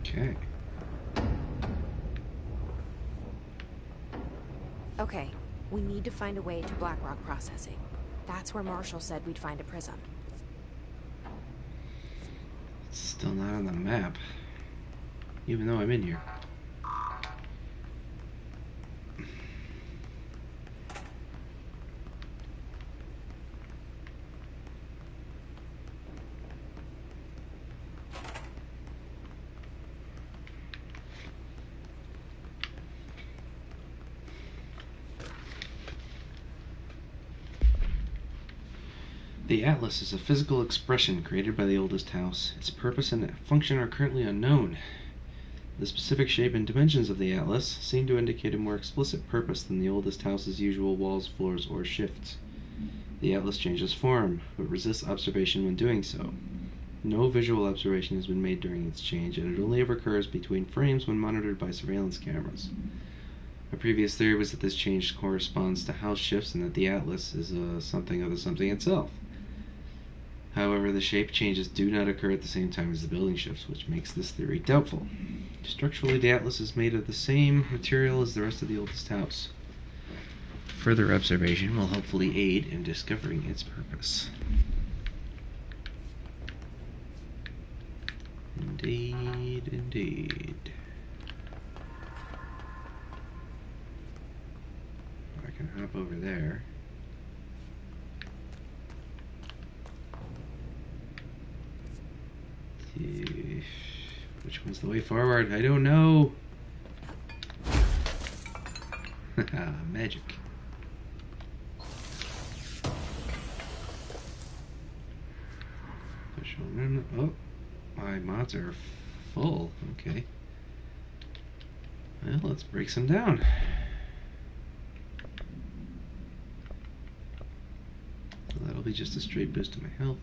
Okay. Okay, we need to find a way to Blackrock Processing. That's where Marshall said we'd find a prism. It's still not on the map. even though I'm in here. The Atlas is a physical expression created by the oldest house. Its purpose and function are currently unknown. The specific shape and dimensions of the Atlas seem to indicate a more explicit purpose than the oldest house's usual walls, floors, or shifts. The Atlas changes form, but resists observation when doing so. No visual observation has been made during its change, and it only ever occurs between frames when monitored by surveillance cameras. A previous theory was that this change corresponds to house shifts and that the Atlas is something of the something itself. However, the shape changes do not occur at the same time as the building shifts, which makes this theory doubtful. Structurally, the Atlas is made of the same material as the rest of the oldest house. Further observation will hopefully aid in discovering its purpose. Indeed, indeed. I can hop over there. Which one's the way forward? I don't know. Magic. Oh, my mods are full. Okay. Well, let's break some down. Well, that'll be just a straight boost to my health.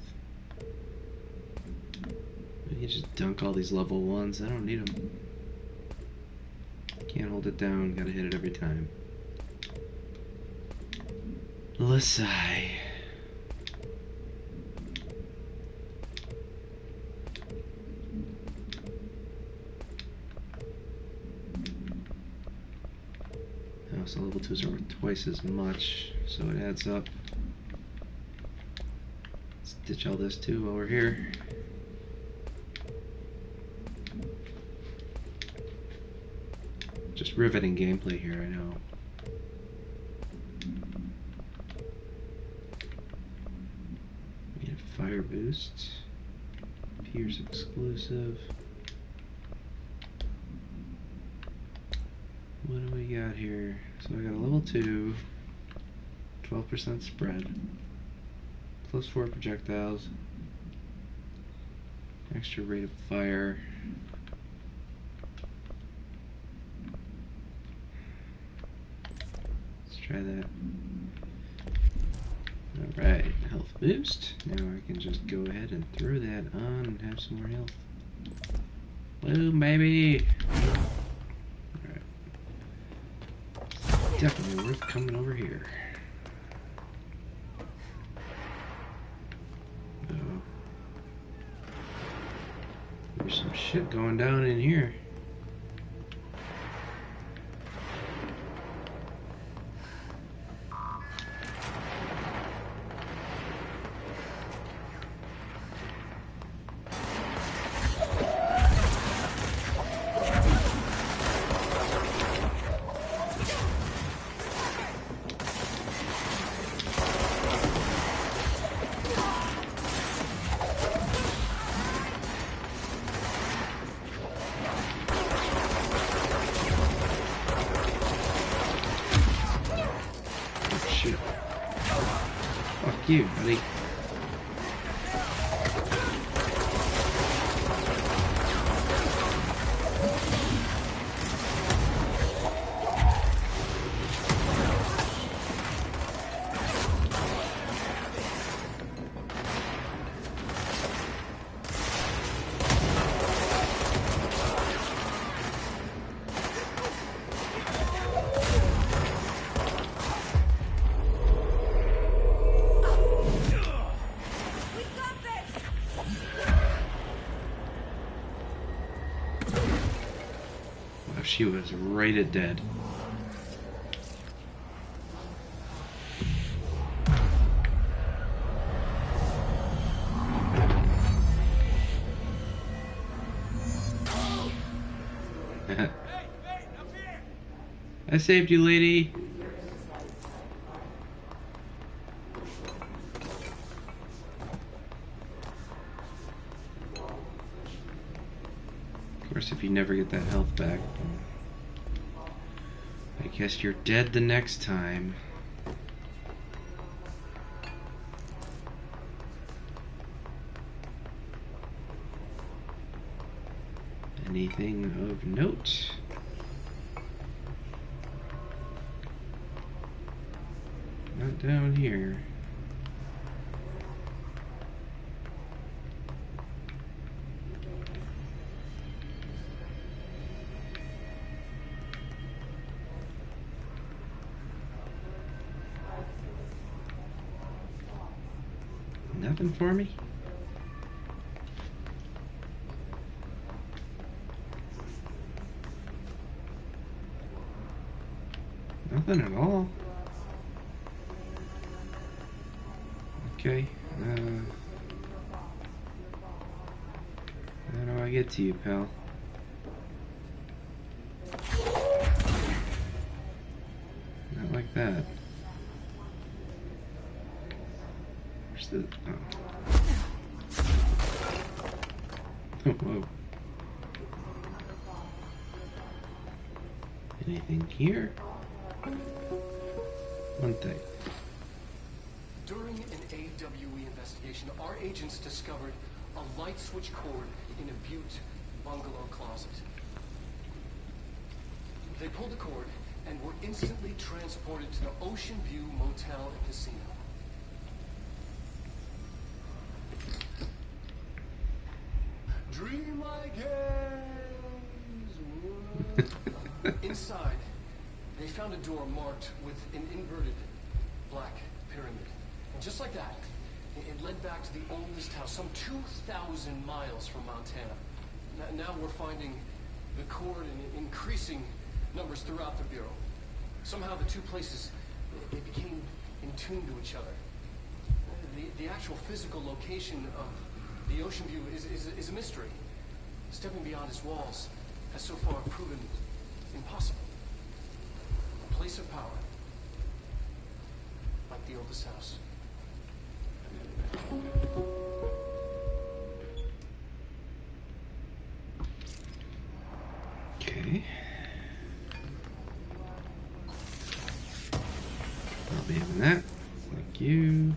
I can just dunk all these level 1s. I don't need them. Can't hold it down. Gotta hit it every time. Lasai. Oh, so level 2s are worth twice as much, so it adds up. Let's ditch all this too while we're here. Just riveting gameplay here, I know. We have fire boost, Pierce exclusive. What do we got here? So I got a level 2, 12% spread, plus 4 projectiles, extra rate of fire. Try that. Alright, health boost. Now I can just go ahead and throw that on and have some more health. Boom, baby! Alright. Definitely worth coming over here. Uh-oh. There's some shit going down in here. Fuck you, buddy. She was right at dead. I saved you, lady. Of course, if you never get that health back, I guess you're dead the next time. Anything of note? Not down here. Nothing for me? Nothing at all. Okay. How do I get to you, pal? Not like that. Where's the... Oh. Oh, whoa. Anything here? One thing. During an AWE investigation, our agents discovered a light switch cord in a Butte bungalow closet. They pulled the cord and were instantly transported to the Ocean View Motel and Casino. Dream like haze. Inside, they found a door marked with an inverted black pyramid. And just like that, it led back to the oldest house, some 2,000 miles from Montana. Now we're finding the cord in increasing numbers throughout the Bureau. Somehow the two places, they became in tune to each other. The actual physical location of the Ocean View is a mystery. Stepping beyond its walls has so far proven impossible. A place of power, like the oldest house. Okay. I'll be having that. Thank you.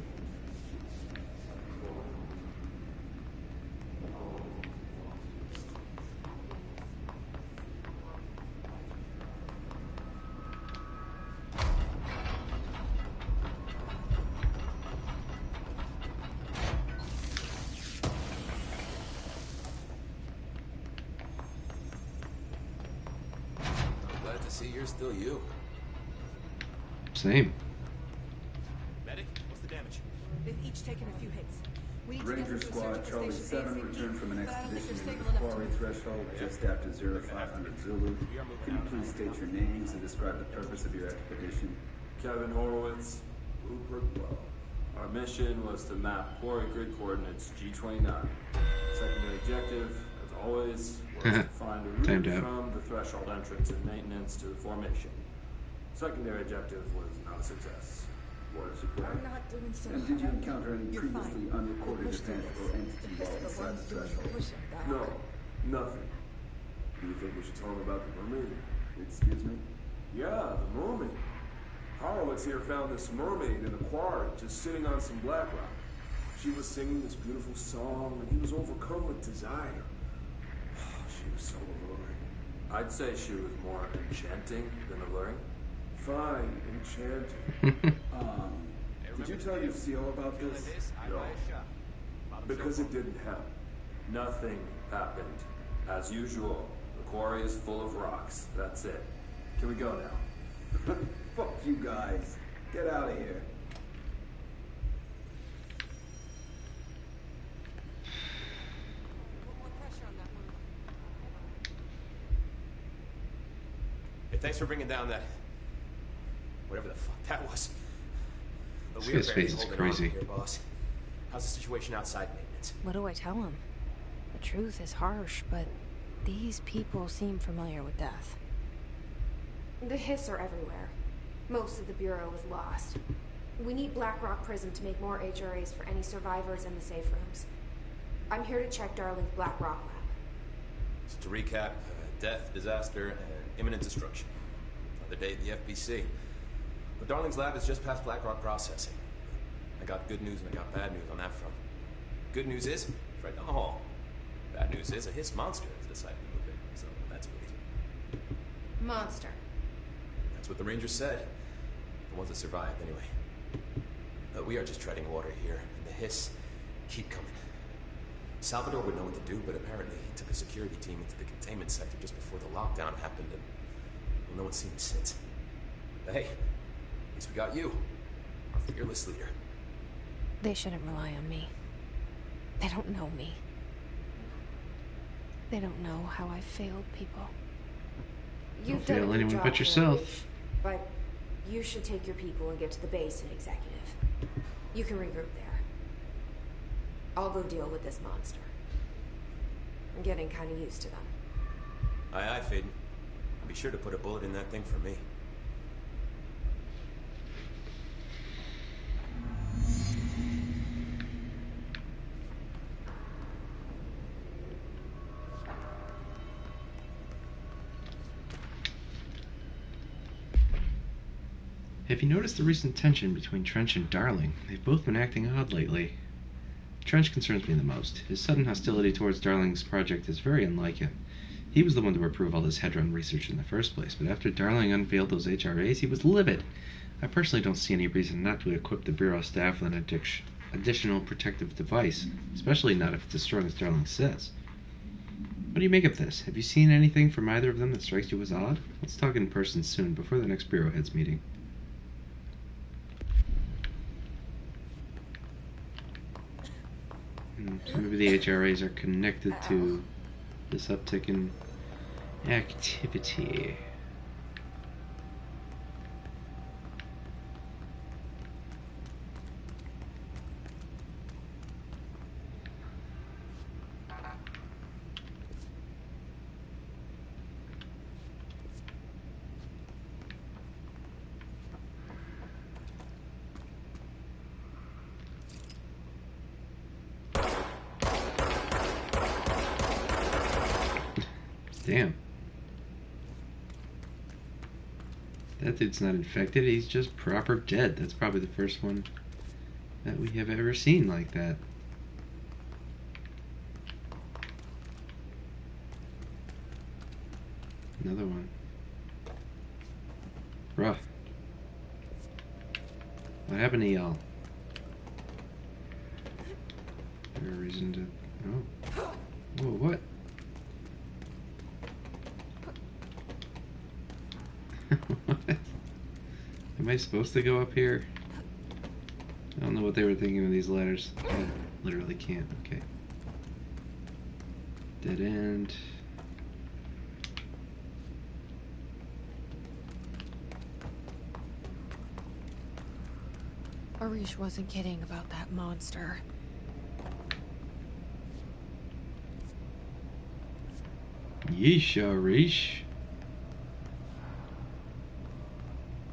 See, you're still you. Same. Medic, what's the damage? They've each taken a few hits. We need to Ranger get them to a Squad surgical Charlie station 7 ASAP, returned from an but I don't think expedition they're near stable the enough to quarry move. threshold just after 0500 Zulu. Can you please state your names and describe the purpose of your expedition? Kevin Horowitz, Rupert Well. Our mission was to map quarry grid coordinates G29. Secondary objective, as always, was to find a route from the threshold entrance and maintenance to the formation. Secondary objective was not a success. What a surprise. I'm not doing so And did you encounter any You're previously fine. unrecorded event or entity This while is the inside ones the doing the threshold? pushing back. No, nothing. Do you think we should tell him about the mermaid? Excuse me? Yeah, the mermaid. Horowitz here found this mermaid in a quarry, just sitting on some black rock. She was singing this beautiful song, and he was overcome with desire. She was so alluring. I'd say she was more enchanting than alluring. Fine, enchanting. Did you tell your CO about this? No, because it didn't happen. Nothing happened. As usual, the quarry is full of rocks. That's it. Can we go now? Fuck you guys. Get out of here. Hey, thanks for bringing down that... whatever the fuck that was. But This guy's face is crazy. Here, boss. How's the situation outside maintenance? What do I tell him? The truth is harsh, but these people seem familiar with death. The Hiss are everywhere. Most of the Bureau is lost. We need Blackrock Prism to make more HRAs for any survivors in the safe rooms. I'm here to check Darling's Blackrock lab. So to recap, death, disaster, and imminent destruction. Another day at the FBC. But Darling's lab is just past Blackrock processing. I got good news and I got bad news on that front. Good news is, it's right down the hall. Bad news is, a Hiss monster has decided to move in, so that's great. Monster. That's what the Rangers said. The ones that survived, anyway. But we are just treading water here, and the Hiss keep coming. Salvador would know what to do, but apparently he took a security team into the containment sector just before the lockdown happened, and well, no one's seen him since. But hey, at least we got you, our fearless leader. They shouldn't rely on me. They don't know me. They don't know how I failed people. Don't fail anyone but yourself. But you should take your people and get to the base in Executive. You can regroup there. I'll go deal with this monster. I'm getting kind of used to them. Aye, aye, Faden. Be sure to put a bullet in that thing for me. Have you noticed the recent tension between Trench and Darling? They've both been acting odd lately. Trench concerns me the most. His sudden hostility towards Darling's project is very unlike him. He was the one to approve all this Hedron research in the first place, but after Darling unveiled those HRAs, he was livid. I personally don't see any reason not to equip the Bureau staff with an additional protective device, especially not if it's as strong as Darling says. What do you make of this? Have you seen anything from either of them that strikes you as odd? Let's talk in person soon, before the next Bureau Heads meeting. So maybe the HRAs are connected to this uptick in activity. Damn. That dude's not infected, he's just proper dead. That's probably the first one that we have ever seen like that. Another one. Rough. What happened to y'all? Is there a reason to... Oh. Whoa, what? What? Am I supposed to go up here? I don't know what they were thinking with these ladders. I literally can't. Okay. Dead end. Arish wasn't kidding about that monster. Yeesh, Arish.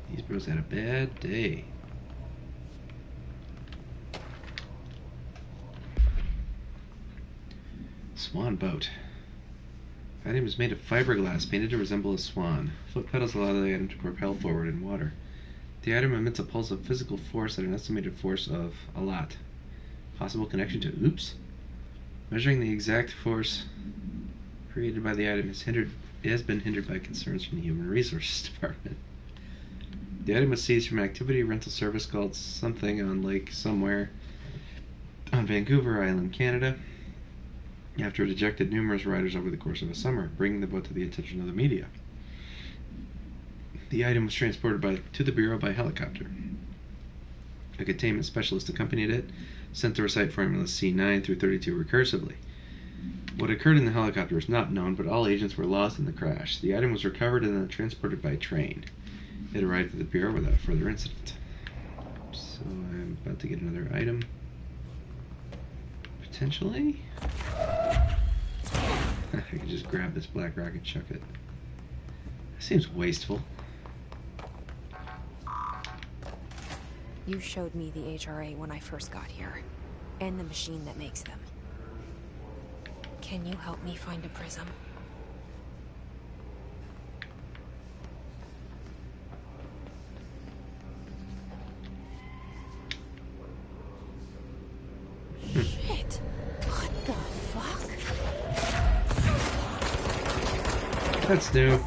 These bros had a bad day. Swan boat. Item is made of fiberglass painted to resemble a swan. Foot pedals allow the item to propel forward in water. The item emits a pulse of physical force at an estimated force of a lot. Possible connection to oops? Measuring the exact force created by the item has been hindered by concerns from the Human Resources Department. The item was seized from an activity rental service called something on Lake somewhere on Vancouver Island, Canada, after it ejected numerous riders over the course of a summer, bringing the boat to the attention of the media. The item was transported to the Bureau by helicopter. A containment specialist accompanied it, sent to recite formulas C9 through 32 recursively. What occurred in the helicopter is not known, but all agents were lost in the crash. The item was recovered and then transported by train. It arrived at the Bureau without further incident. So I'm about to get another item. Potentially? I could just grab this black rock and chuck it. Seems wasteful. You showed me the HRA when I first got here, and the machine that makes them. Can you help me find a prism? Shit! What the fuck? That's new.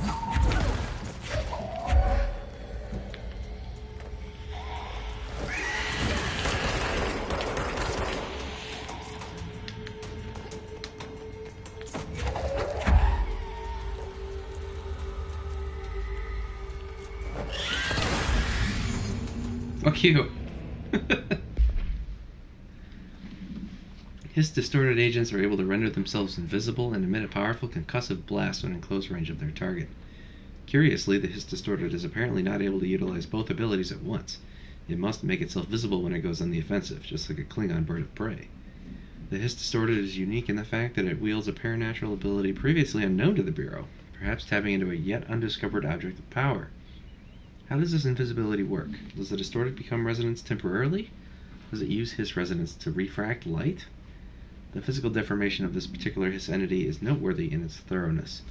Fuck you. His distorted agents are able to render themselves invisible and emit a powerful concussive blast when in close range of their target. Curiously, the His Distorted is apparently not able to utilize both abilities at once. It must make itself visible when it goes on the offensive, just like a Klingon bird of prey. The His Distorted is unique in the fact that it wields a paranatural ability previously unknown to the Bureau, perhaps tapping into a yet undiscovered object of power. How does this invisibility work? Does the Distorted become resonance temporarily? Does it use His resonance to refract light? The physical deformation of this particular His entity is noteworthy in its thoroughness.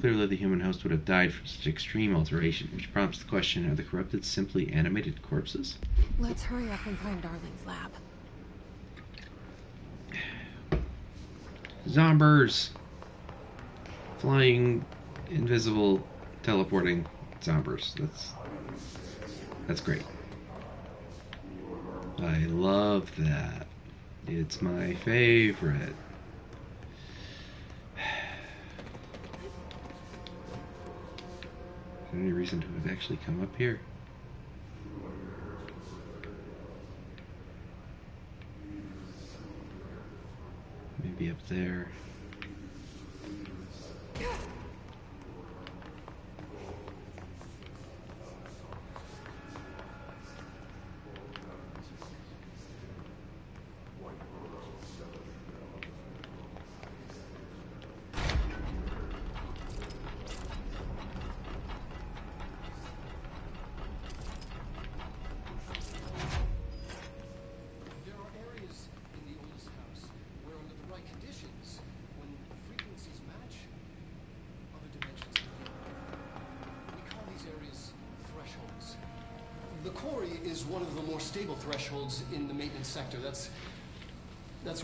Clearly the human host would have died from such extreme alteration, which prompts the question, are the corrupted simply animated corpses? Let's hurry up and find Darling's lab. Zombers! Flying, invisible, teleporting zombers. That's great. I love that. It's my favorite. Is there any reason to have actually come up here? Maybe up there. The quarry is one of the more stable thresholds in the maintenance sector. That's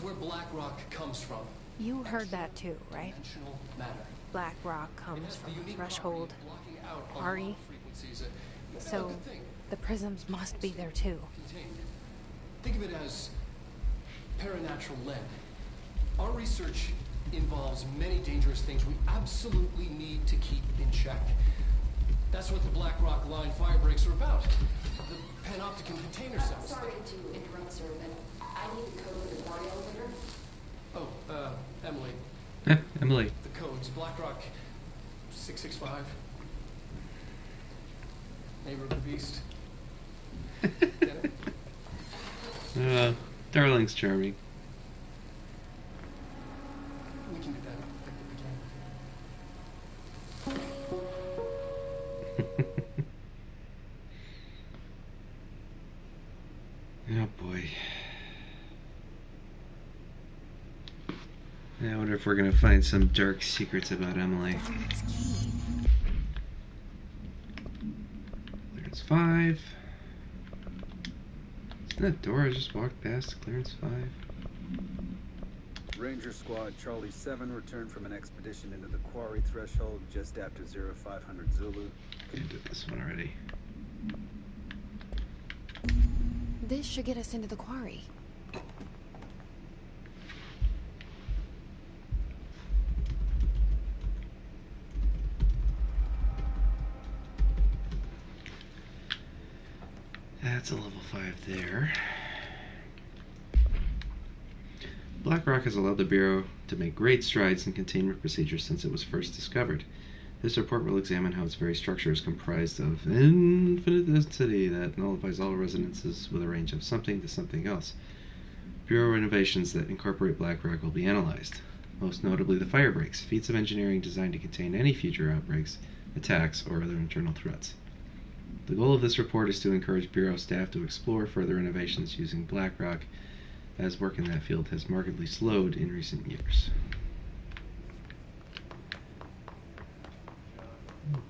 where black rock comes from. You heard that too, right? Dimensional matter. Black rock comes from the threshold quarry. So the prisms must be there too. Contained. Think of it as paranatural lead. Our research involves many dangerous things we absolutely need to keep in check. That's what the Black Rock Line fire breaks are about. The panopticon container cells. Sorry to interrupt, sir, but I need the code for the quarry elevator. Oh, Emily. Emily. The codes. Black Rock 665. Neighbor of the Beast. Get it? Darling's charming. We can do that. Oh boy. I wonder if we're gonna find some dark secrets about Emily. Clearance 5. Isn't that door I just walked past? Clearance 5. Ranger Squad Charlie 7 returned from an expedition into the quarry threshold just after 0500 Zulu. I did this one already. This should get us into the quarry. That's a level 5 there. BlackRock has allowed the Bureau to make great strides in containment procedures since it was first discovered. This report will examine how its very structure is comprised of infinite density that nullifies all resonances with a range of something to something else. Bureau innovations that incorporate BlackRock will be analyzed, most notably the fire breaks, feats of engineering designed to contain any future outbreaks, attacks, or other internal threats. The goal of this report is to encourage Bureau staff to explore further innovations using BlackRock, as work in that field has markedly slowed in recent years.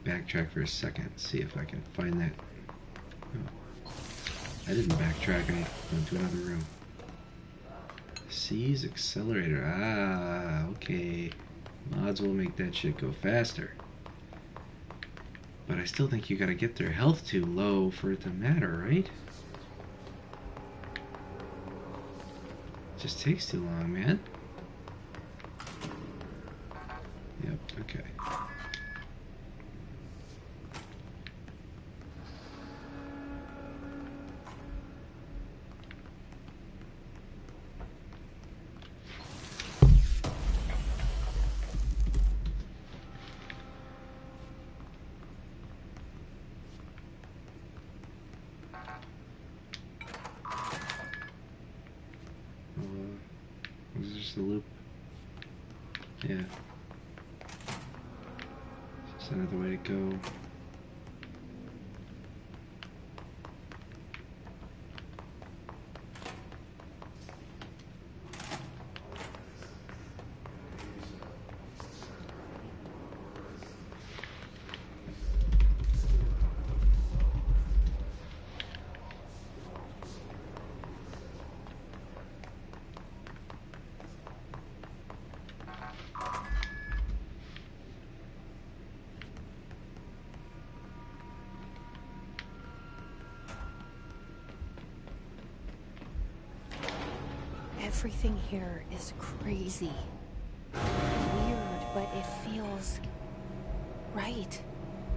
Backtrack for a second, see if I can find that. Oh. I didn't backtrack, I went to another room. Seize accelerator. Ah, okay. Mods will make that shit go faster. But I still think you gotta get their health too low for it to matter, right? It just takes too long, man. Yep, okay. Was this the loop? Yeah. Just another way to go. Everything here is crazy. Weird, but it feels right.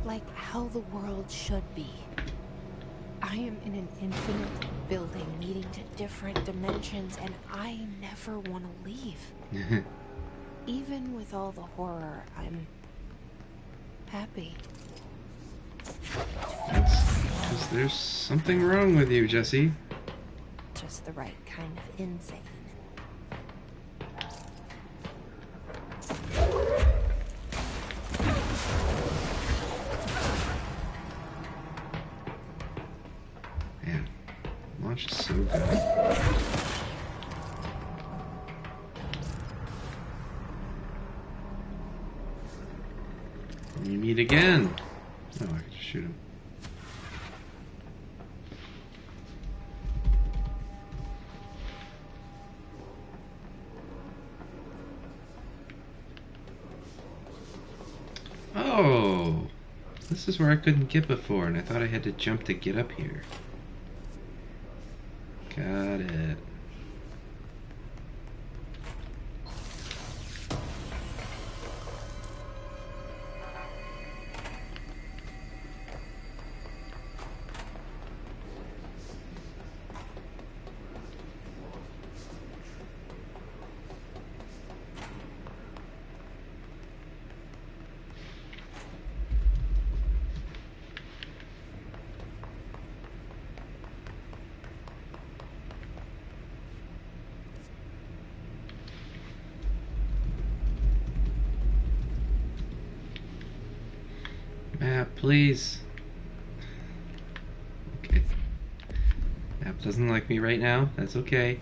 Like how the world should be. I am in an infinite building leading to different dimensions, and I never want to leave. Even with all the horror, I'm happy. That's because there's something wrong with you, Jesse. Just the right kind of insane. Man, launch is so good. You meet again. Oh, I can just shoot him. Oh, this is where I couldn't get before, and I thought I had to jump to get up here. Got it. Map, please. Okay. Map doesn't like me right now. That's okay.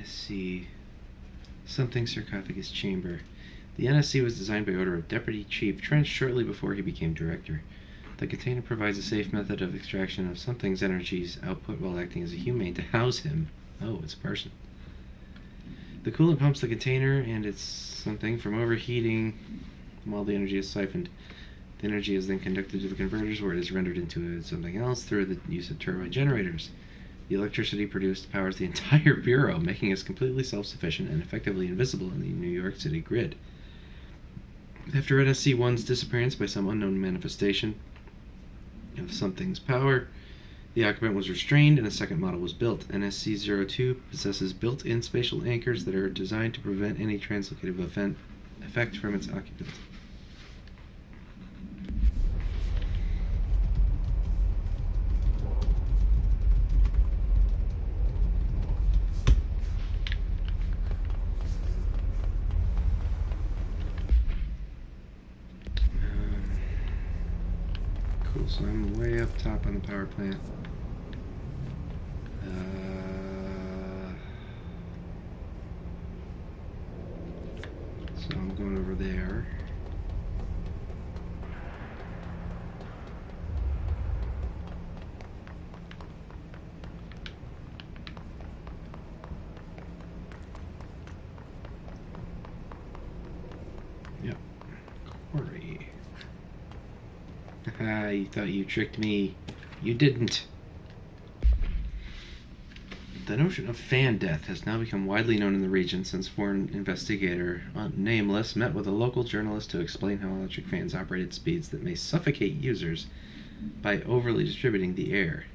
NSC. Something sarcophagus chamber. The NSC was designed by order of Deputy Chief Trench shortly before he became director. The container provides a safe method of extraction of something's energies output while acting as a humane to house him. Oh, it's a person. The coolant pumps the container and its something from overheating while the energy is siphoned. The energy is then conducted to the converters where it is rendered into something else through the use of turbine generators. The electricity produced powers the entire bureau, making us completely self-sufficient and effectively invisible in the New York City grid. After NSC-1's disappearance by some unknown manifestation of something's power, the occupant was restrained and a second model was built. NSC-02 possesses built-in spatial anchors that are designed to prevent any translocative effect from its occupant. Cool, so I'm way up top on the power plant. So I'm going over there. Yep. Quarry. Haha, you thought you tricked me. You didn't. The notion of fan death has now become widely known in the region since foreign investigator, nameless, met with a local journalist to explain how electric fans operate at speeds that may suffocate users by overly distributing the air.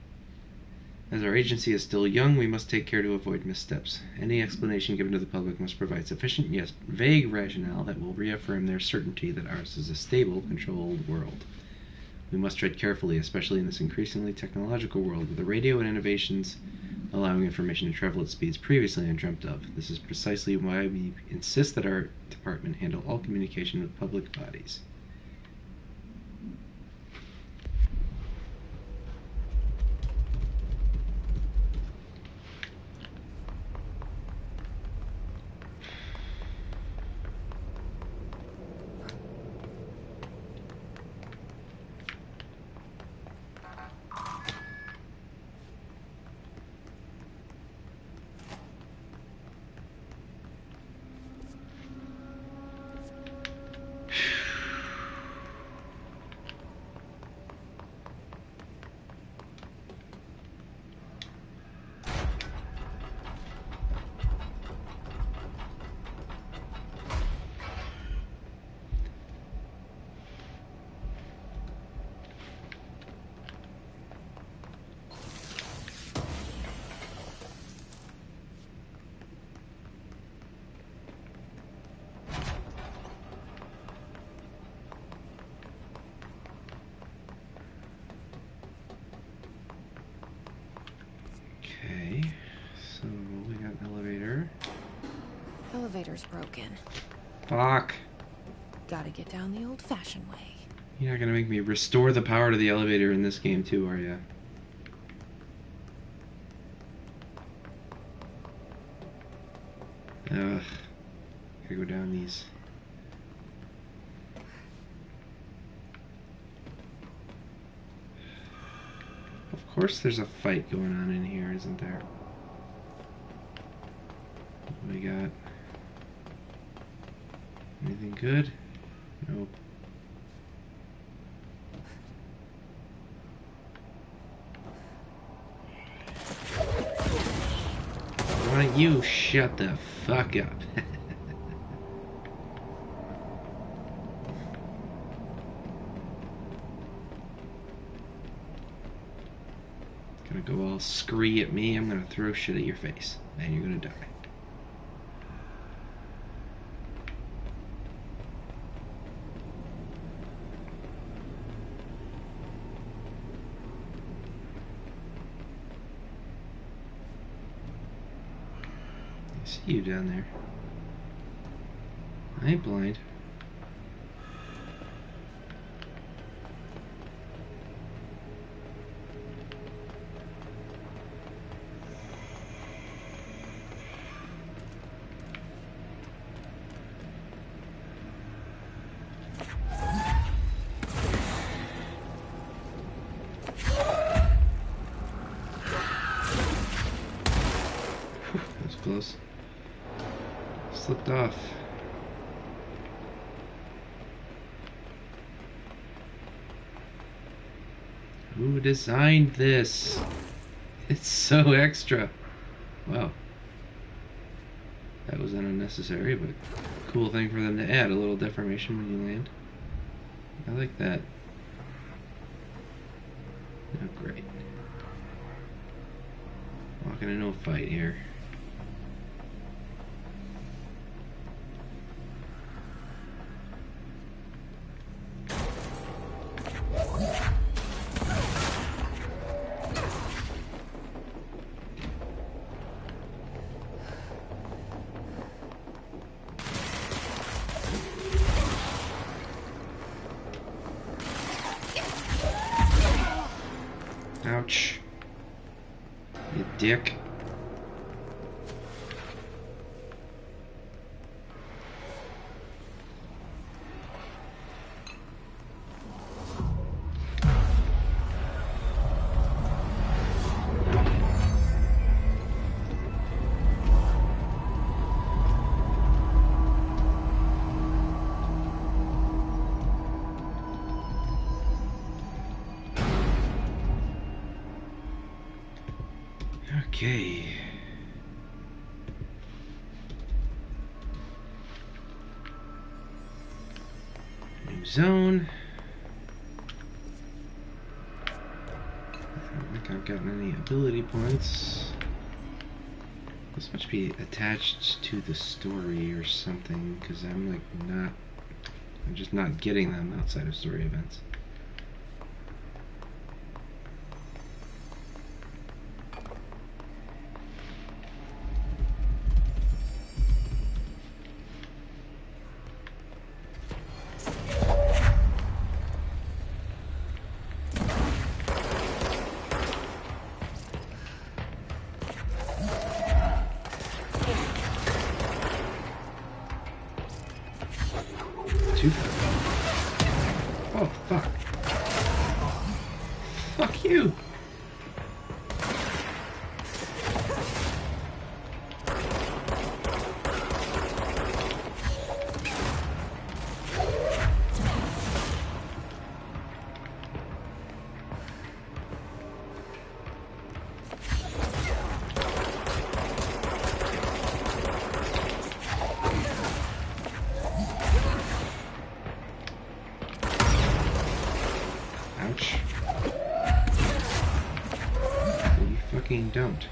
As our agency is still young, we must take care to avoid missteps. Any explanation given to the public must provide sufficient yet vague rationale that will reaffirm their certainty that ours is a stable, controlled world. We must tread carefully, especially in this increasingly technological world where the radio and innovations allowing information to travel at speeds previously undreamt of. This is precisely why we insist that our department handle all communication with public bodies. Okay, so we got an elevator. Elevator's broken. Fuck. Gotta get down the old-fashioned way. You're not gonna make me restore the power to the elevator in this game too, are ya? Ugh. Gotta go down these. Of course there's a fight going on in here, isn't there? What do we got? Anything good? Nope. Why don't you shut the fuck up? Gonna go all scree at me, I'm gonna throw shit at your face, and you're gonna die. I see you down there. I ain't blind. close. Slipped off. Who designed this? It's so extra. Wow. That was unnecessary, but cool thing for them to add. A little deformation when you land. I like that. Oh, great. Walking into a fight here. Ouch. You dick. Okay. New zone. I don't think I've gotten any ability points. This must be attached to the story or something, because I'm just not getting them outside of story events. Oh, fuck. Fuck you. Ouch. You fucking don't.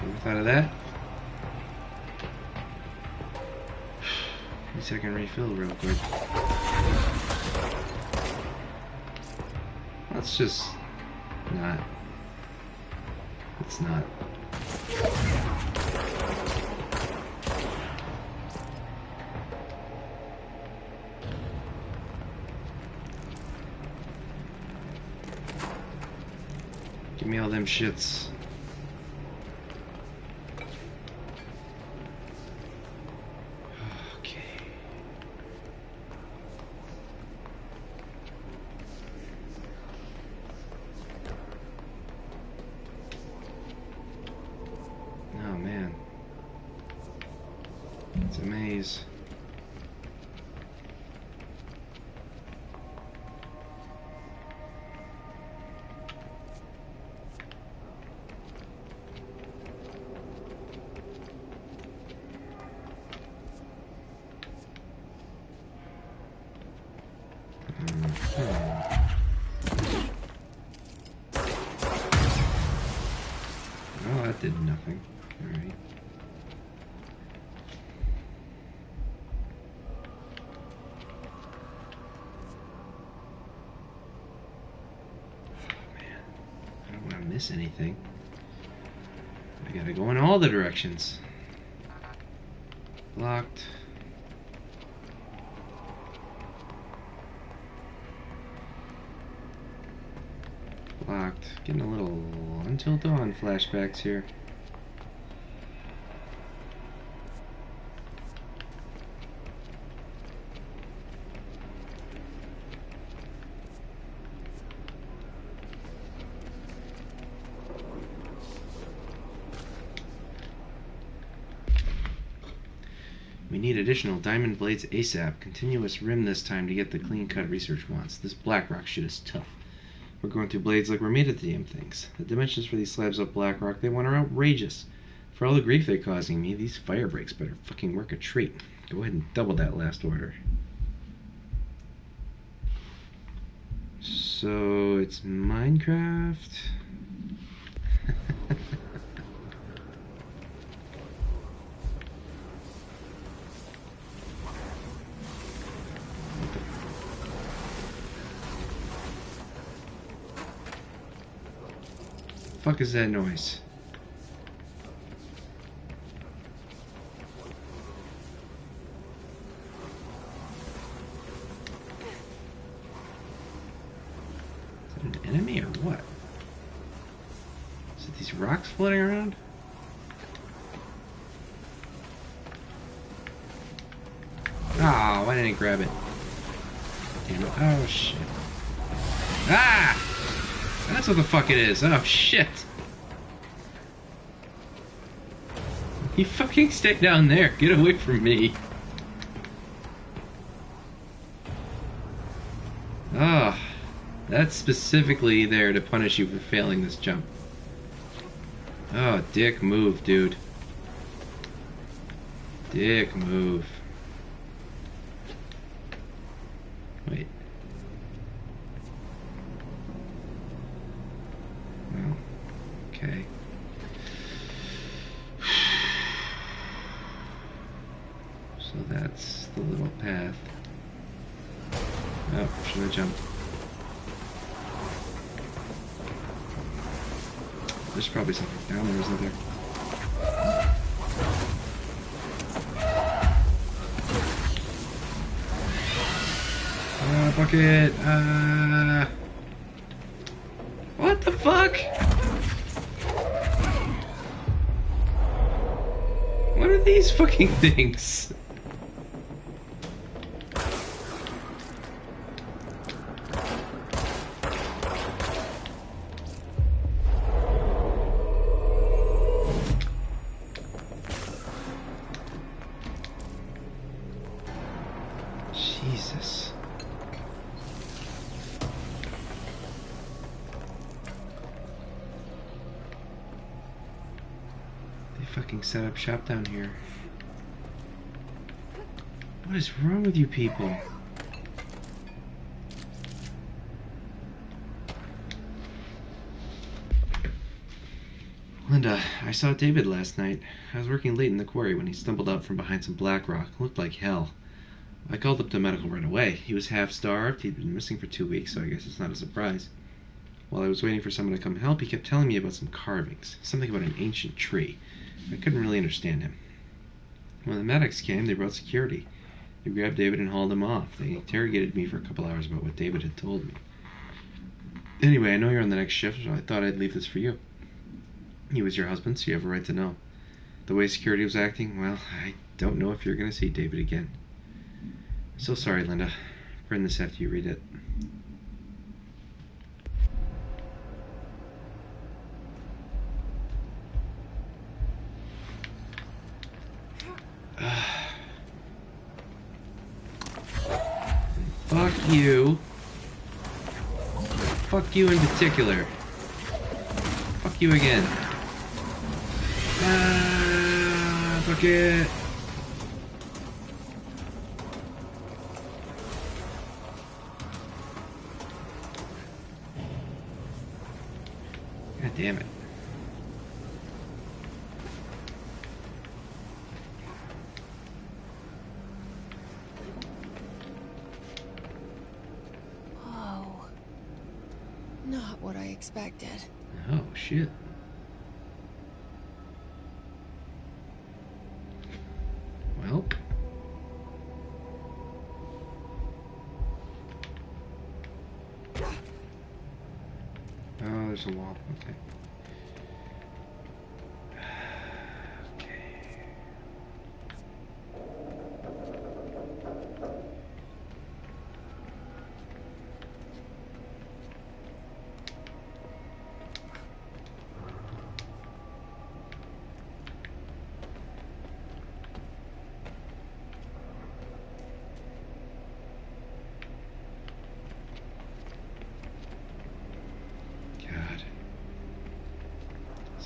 Ever thought of that? 3-second refill real quick. Let's just not. It's not. Give me all them shits. Okay. Oh man. It's a maze. Oh, that did nothing. Alright. Oh, man. I don't want to miss anything. I gotta go in all the directions. Locked. Locked. Getting a little Until Dawn flashbacks here. We need additional diamond blades ASAP. Continuous rim this time to get the clean-cut research wants. This black rock shit is tough. We're going through blades like we're made of the damn things. The dimensions for these slabs of black rock they want are outrageous. For all the grief they're causing me, these fire breaks better fucking work a treat. Go ahead and double that last order. So it's Minecraft. Fuck is that noise? Is that an enemy or what? Is it these rocks floating around? Ah, why didn't I grab it? Damn it. Oh shit. Ah! That's what the fuck it is. Oh shit. You fucking stay down there. Get away from me. Oh, that's specifically there to punish you for failing this jump. Oh, dick move, dude. Dick move. Wait. Well, okay. So that's the little path. Oh, should I jump? There's probably something down there, isn't there? Bucket! What the fuck? What are these fucking things? Jesus. They fucking set up shop down here. What is wrong with you people? Linda, I saw David last night. I was working late in the quarry when he stumbled out from behind some black rock. Looked like hell. I called up to medical right away. He was half-starved. He'd been missing for 2 weeks, so I guess it's not a surprise. While I was waiting for someone to come help, he kept telling me about some carvings. Something about an ancient tree. I couldn't really understand him. When the medics came, they brought security. They grabbed David and hauled him off. They interrogated me for a couple hours about what David had told me. Anyway, I know you're on the next shift, so I thought I'd leave this for you. He was your husband, so you have a right to know. The way security was acting, well, I don't know if you're going to see David again. So sorry, Linda. Print this after you read it. Fuck you. Fuck you in particular. Fuck you again. Fuck it. God damn it. Oh. Not what I expected. Oh, shit. Well. Oh, there's a wall. Okay.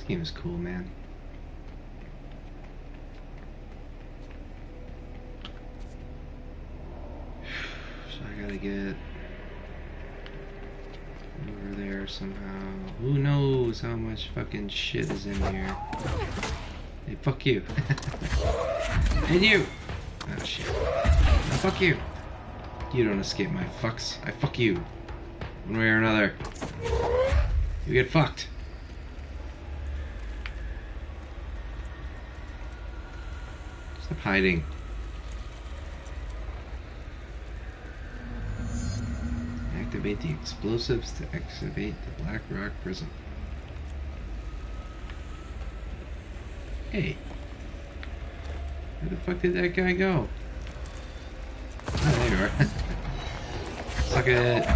This game is cool, man. So I gotta get over there somehow. Who knows how much fucking shit is in here? Hey, fuck you. And you! Oh shit. Oh, fuck you. You don't escape my fucks. I fuck you. One way or another. You get fucked. Stop hiding. Activate the explosives to activate the Black Rock Prism. Hey. Where the fuck did that guy go? Oh, there you are. Suck it.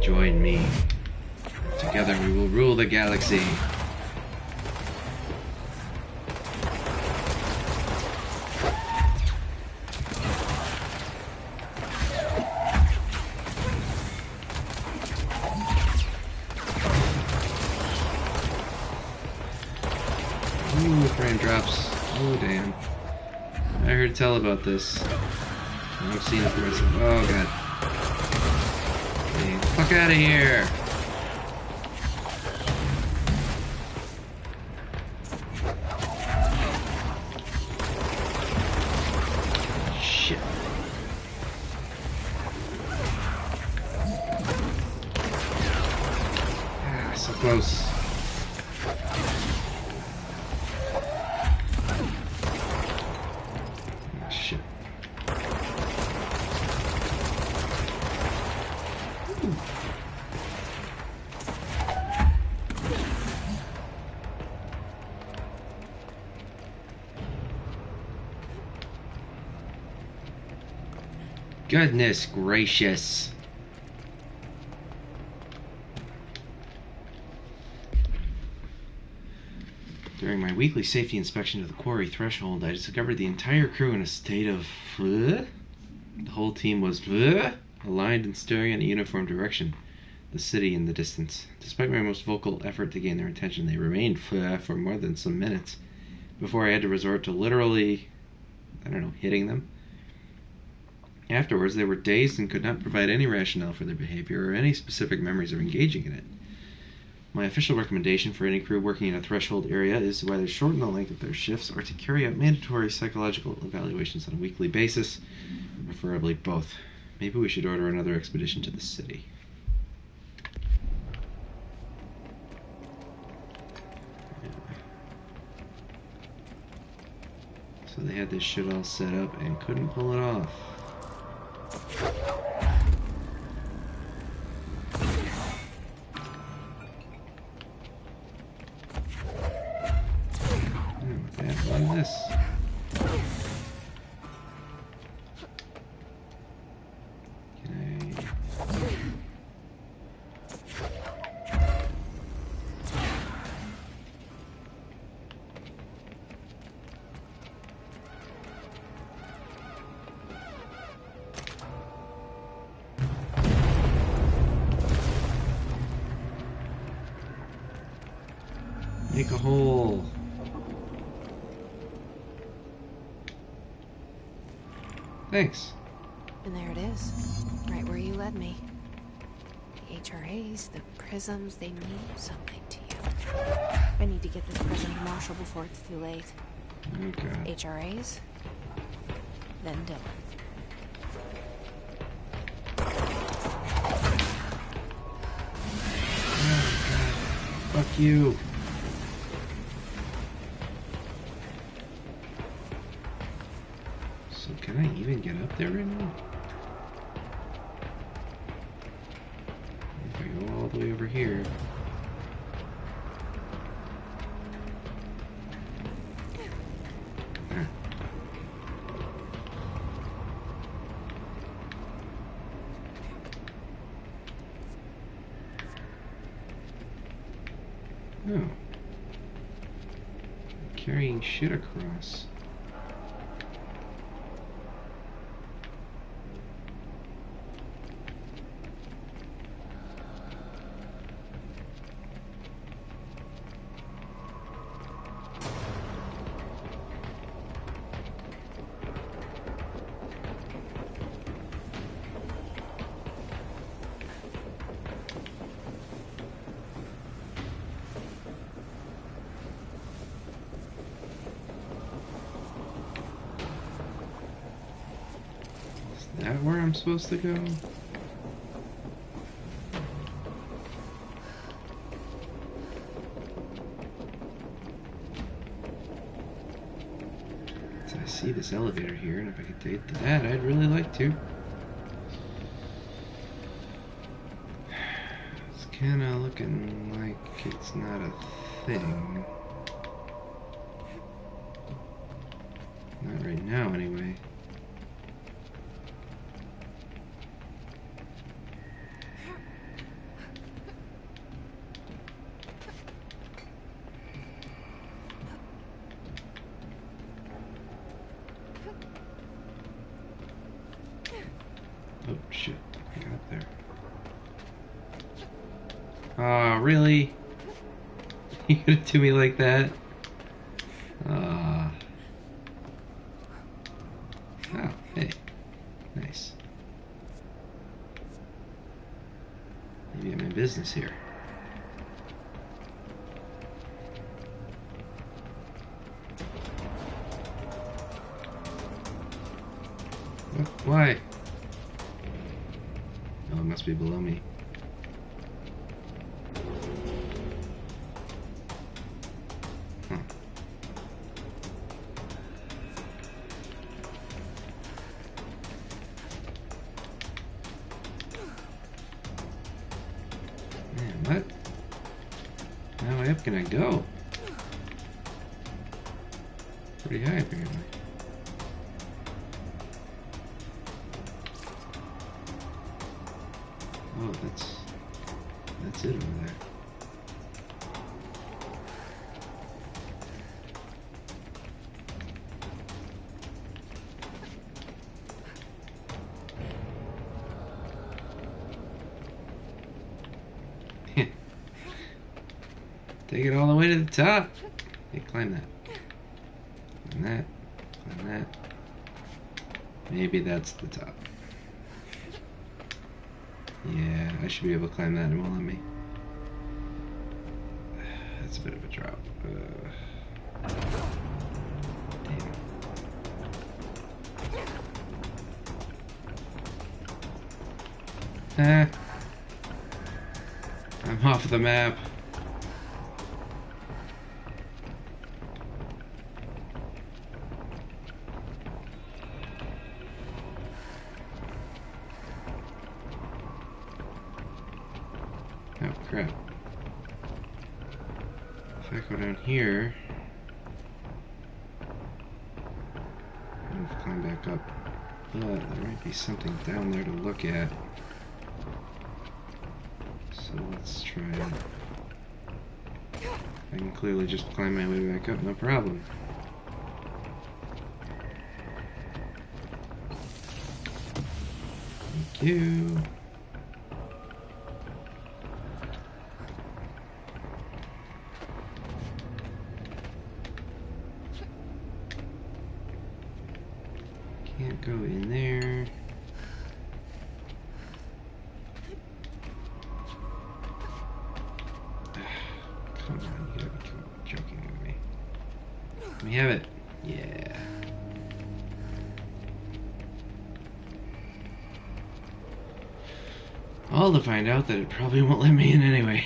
Join me. Together we will rule the galaxy. Ooh, frame drops. Oh, damn. I heard tell about this. I've seen it the rest of. Oh, God. Hey, fuck out of here! Shit. Ah, so close. Ah, shit. Goodness gracious. During my weekly safety inspection of the quarry threshold, I discovered the entire crew in a state of the whole team was aligned and staring in a uniform direction, the city in the distance. Despite my most vocal effort to gain their attention, they remained for more than some minutes before I had to resort to literally, I don't know, hitting them. Afterwards, they were dazed and could not provide any rationale for their behavior or any specific memories of engaging in it. My official recommendation for any crew working in a threshold area is to either shorten the length of their shifts or to carry out mandatory psychological evaluations on a weekly basis, preferably both. Maybe we should order another expedition to the city. So they had this shit all set up and couldn't pull it off. What is this? Can make a hole? Thanks. And there it is, right where you led me. The HRAs, the prisms, they mean something to you. I need to get this prism to Marshall before it's too late. Oh, God. HRAs, then Dylan. Oh, God. Fuck you. So can I even get up there right now? If I go all the way over here. Ah. Oh. I'm carrying shit across. that where I'm supposed to go? So I see this elevator here, and if I could take that, I'd really like to. It's kind of looking like it's not a thing. Not right now, anyway. Oh, shit. I got up there. Aw, really? You gonna do me like that? Ah. Oh, hey. Nice. Maybe I'm in business here. What? Why? Oh, it must be below me. Huh. Man, what? How high up can I go? Pretty high, apparently. Oh, that's it over there. Take it all the way to the top. Hey, climb that. Climb that. Climb that. Maybe that's the top. Yeah, I should be able to climb that. It won't let me. That's a bit of a drop. Damn. I'm off the map. Oh, crap. If I go down here, I'm gonna climb back up, but there might be something down there to look at. So let's try it. I can clearly just climb my way back up, no problem. Thank you. Can't go in there. Come on, you gotta be joking with me. Let me have it. Yeah. All to find out that it probably won't let me in anyway.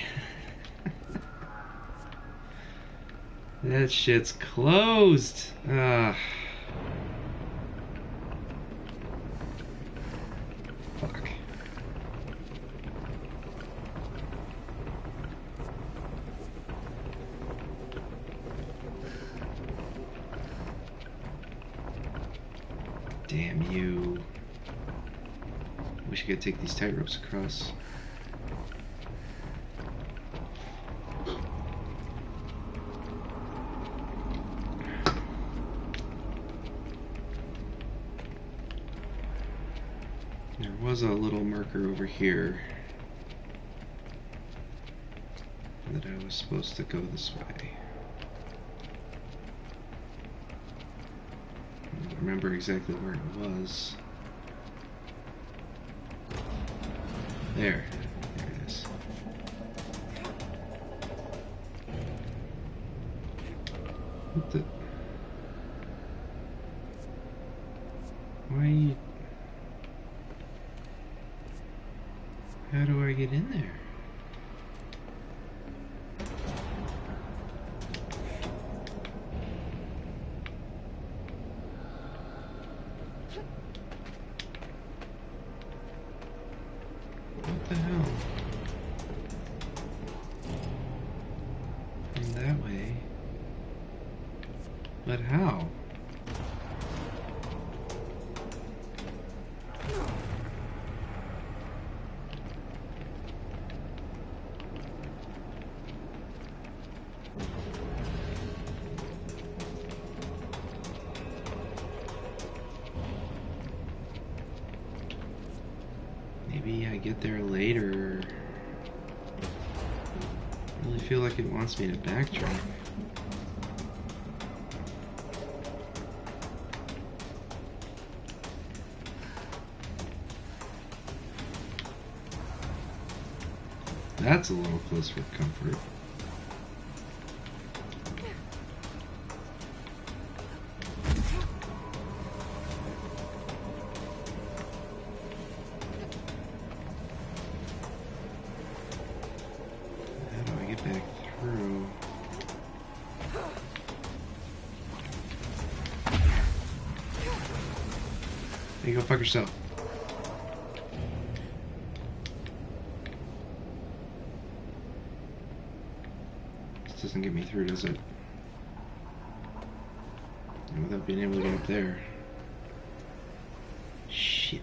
That shit's closed. Fuck. Damn you. Wish I could take these tight ropes across. There was a little marker over here that I was supposed to go this way. I don't remember exactly where it was. There. There it is. What the? Why? How do I get in there? What the hell? From that way. But how? Maybe I get there later. I really feel like it wants me to backtrack. That's a little close for comfort. How do I get back through? Hey, go fuck yourself. Doesn't get me through, does it? And without being able to get up there. Shit.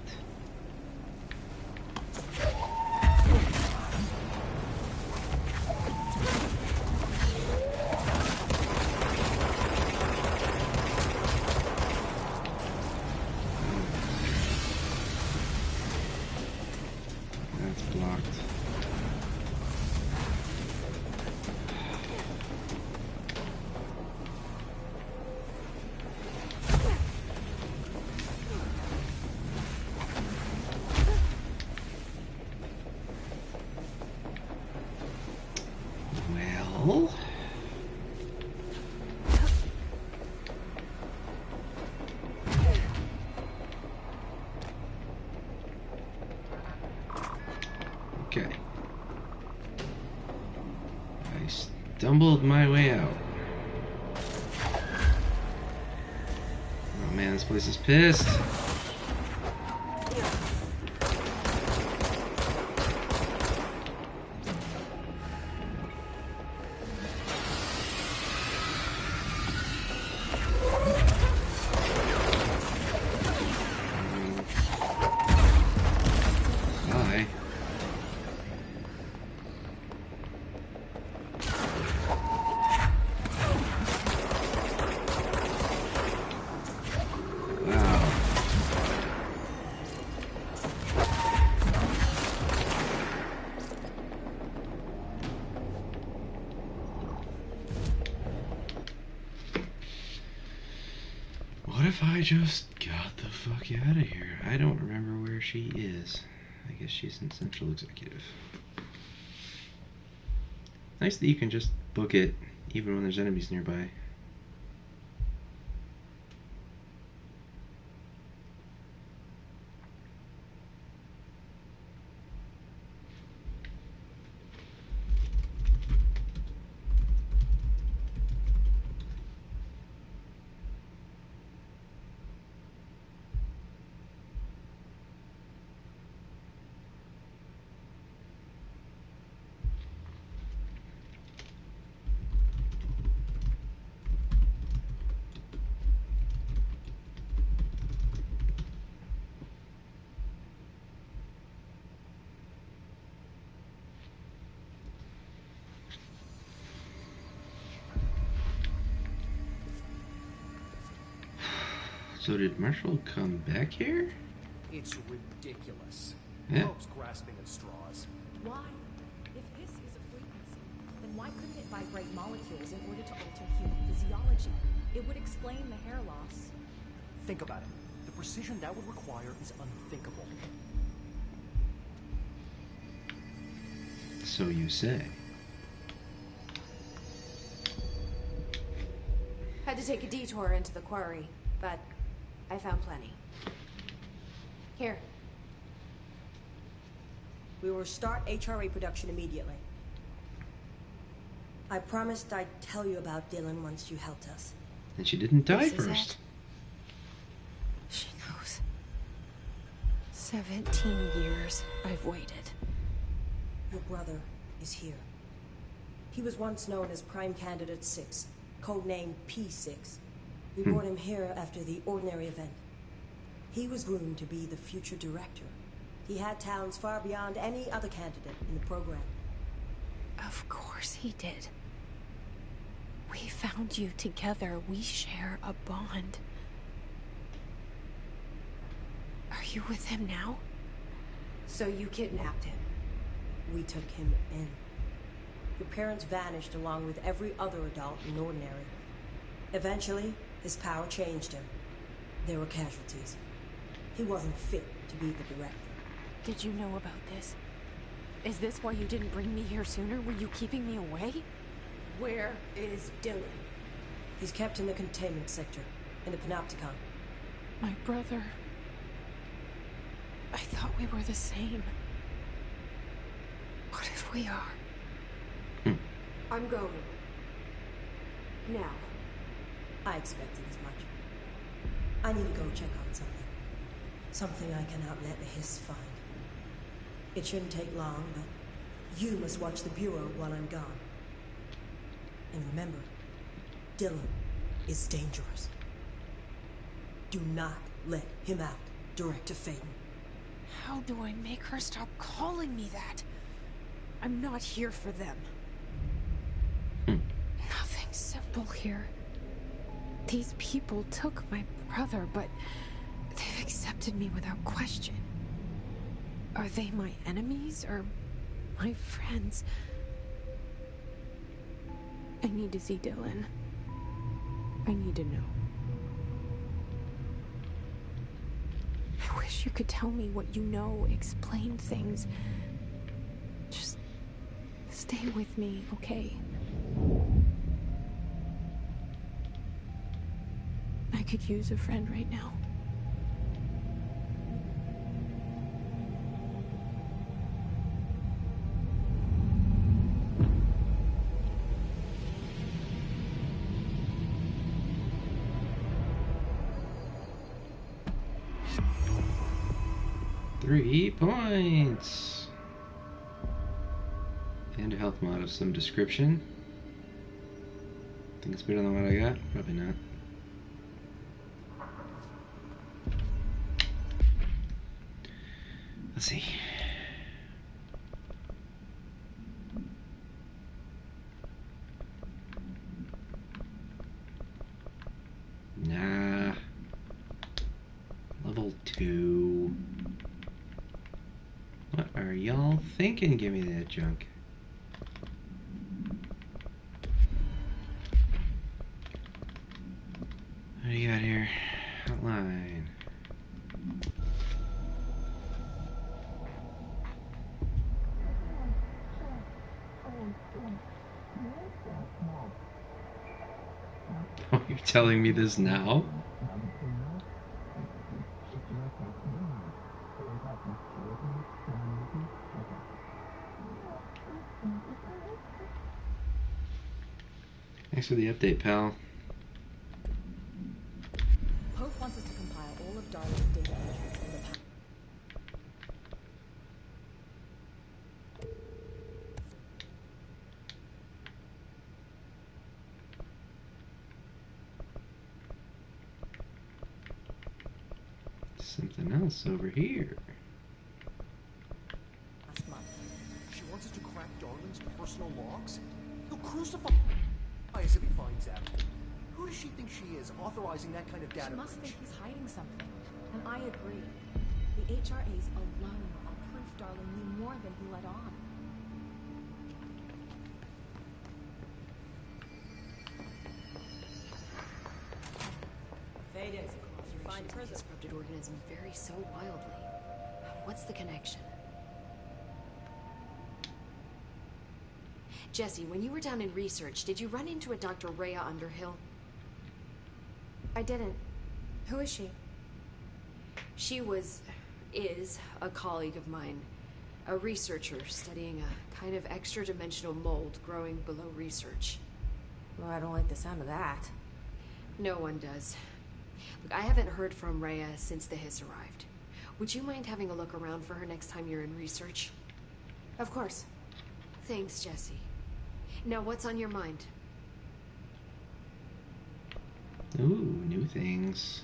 That's blocked. Well, okay. I stumbled my way out. Oh man, this place is pissed. Bye. Wow. What if I just got the fuck out of here? I don't remember where she is. I guess she's in Central Executive. Nice that you can just book it even when there's enemies nearby. So did Marshall come back here? It's ridiculous. Yeah. Rope's grasping at straws. Why? If hiss is a frequency, then why couldn't it vibrate molecules in order to alter human physiology? It would explain the hair loss. Think about it. The precision that would require is unthinkable. So you say. Had to take a detour into the quarry, but I found plenty. Here. We will start HRA production immediately. I promised I'd tell you about Dylan once you helped us. And she didn't die This is first. it. She knows. 17 years I've waited. Your brother is here. He was once known as Prime Candidate 6, codenamed P6. We brought him here after the ordinary event. He was groomed to be the future director. He had talents far beyond any other candidate in the program. Of course he did. We found you together. We share a bond. Are you with him now? So you kidnapped him? We took him in. Your parents vanished along with every other adult in Ordinary. Eventually, his power changed him. There were casualties. He wasn't fit to be the director. Did you know about this? Is this why you didn't bring me here sooner? Were you keeping me away? Where is Dylan? He's kept in the containment sector, in the Panopticon. My brother. I thought we were the same. What if we are? I'm going. Now. I expected as much. I need to go check on something. Something I cannot let the Hiss find. It shouldn't take long, but you must watch the Bureau while I'm gone. And remember, Dylan is dangerous. Do not let him out, Director Faden. How do I make her stop calling me that? I'm not here for them. Nothing simple here. These people took my brother, but they've accepted me without question. Are they my enemies or my friends? I need to see Dylan. I need to know. I wish you could tell me what you know, explain things. Just stay with me, okay? I could use a friend right now. Three points. And a health mod of some description. Think it's better than what I got? Probably not. Let's see. Nah. Level 2. What are y'all thinking? Give me that junk. What do you got here? Outline. Oh, you're telling me this now? Thanks for the update, pal. Pope wants us to compile all of Darla's data entries in the past. Something else over here. Last month. She wants us to crack Darling's personal logs? He'll crucify us if he finds out. Who does she think she is, authorizing that kind of data She must breach? think he's hiding something. And I agree. The HRAs alone are proof Darling knew more than he let on. Faden, you find prison. Disrupted organism vary so wildly. What's the connection? Jesse, when you were down in research, did you run into a Dr. Rhea Underhill? I didn't. Who is she? She is a colleague of mine. A researcher studying a kind of extra-dimensional mold growing below research. Well, I don't like the sound of that. No one does. Look, I haven't heard from Rhea since the Hiss arrived. Would you mind having a look around for her next time you're in research? Of course. Thanks, Jesse. Now, what's on your mind? Ooh, new things.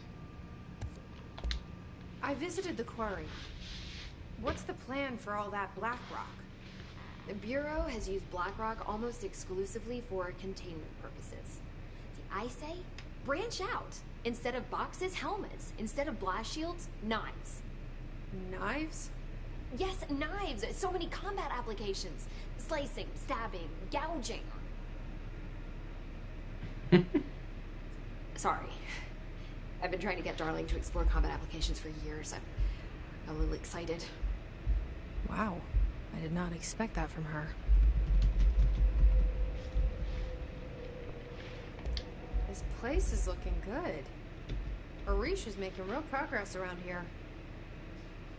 I visited the quarry. What's the plan for all that black rock? The Bureau has used Blackrock almost exclusively for containment purposes. See, I say, branch out. Instead of boxes, helmets. Instead of blast shields, knives. Knives? Yes, knives. So many combat applications. Slicing, stabbing, gouging. Sorry. I've been trying to get Darling to explore combat applications for years. I'm a little excited. Wow. I did not expect that from her. This place is looking good. Arish is making real progress around here.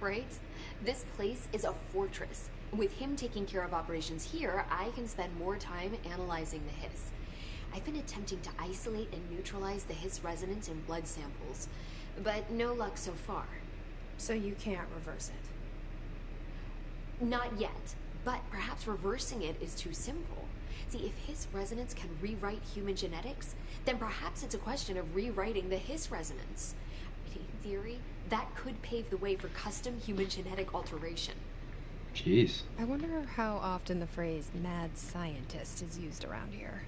Right? This place is a fortress. With him taking care of operations here, I can spend more time analyzing the Hiss. I've been attempting to isolate and neutralize the Hiss resonance in blood samples, but no luck so far. So you can't reverse it? Not yet, but perhaps reversing it is too simple. See, if Hiss resonance can rewrite human genetics, then perhaps it's a question of rewriting the Hiss resonance. In theory, that could pave the way for custom human genetic alteration. Jeez. I wonder how often the phrase mad scientist is used around here.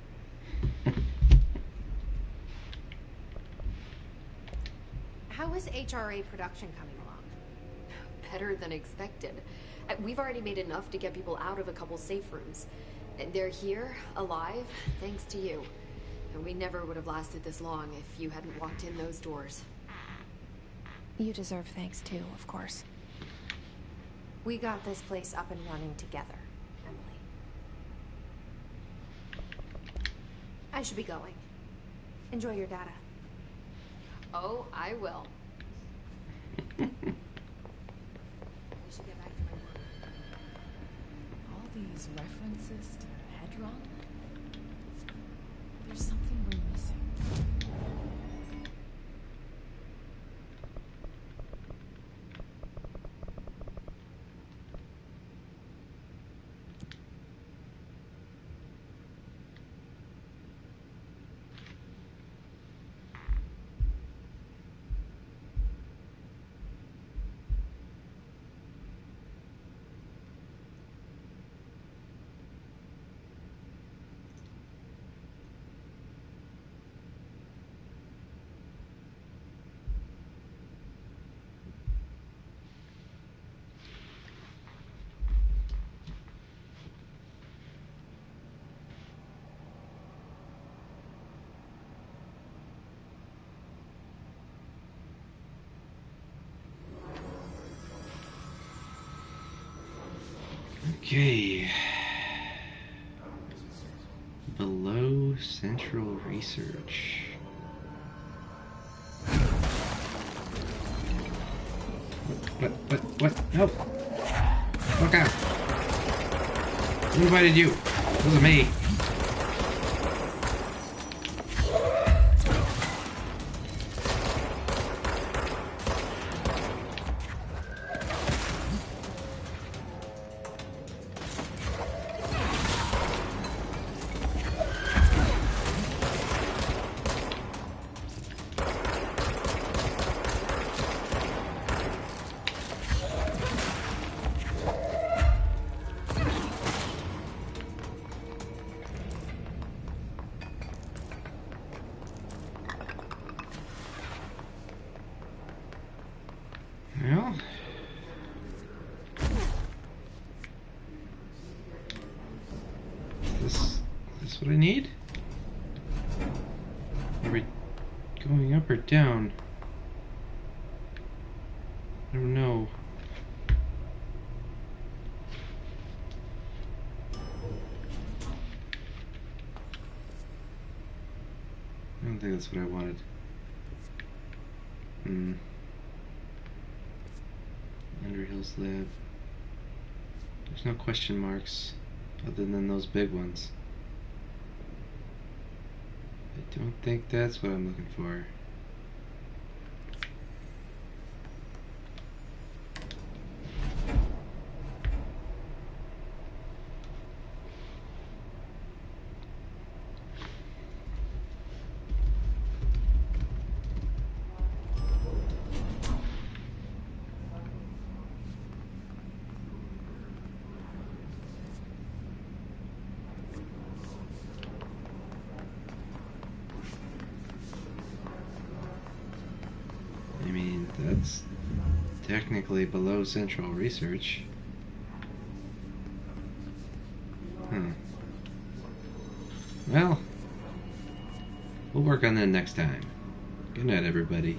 How is HRA production coming along? Better than expected. We've already made enough to get people out of a couple safe rooms. They're here, alive, thanks to you. And we never would have lasted this long if you hadn't walked in those doors. You deserve thanks too, of course. We got this place up and running together, Emily. I should be going. Enjoy your data. Oh, I will. I should get back to my work. All these references to Hedron? There's something we're missing. Okay. Below Central Research. What? No! Look out! Who invited you? It wasn't me. Well, is this what I need? Are we going up or down? I don't know. I don't think that's what I wanted. Underhill's lab. There's no question marks other than those big ones. I don't think that's what I'm looking for. I mean, that's technically below central research. Well, we'll work on that next time. Good night, everybody.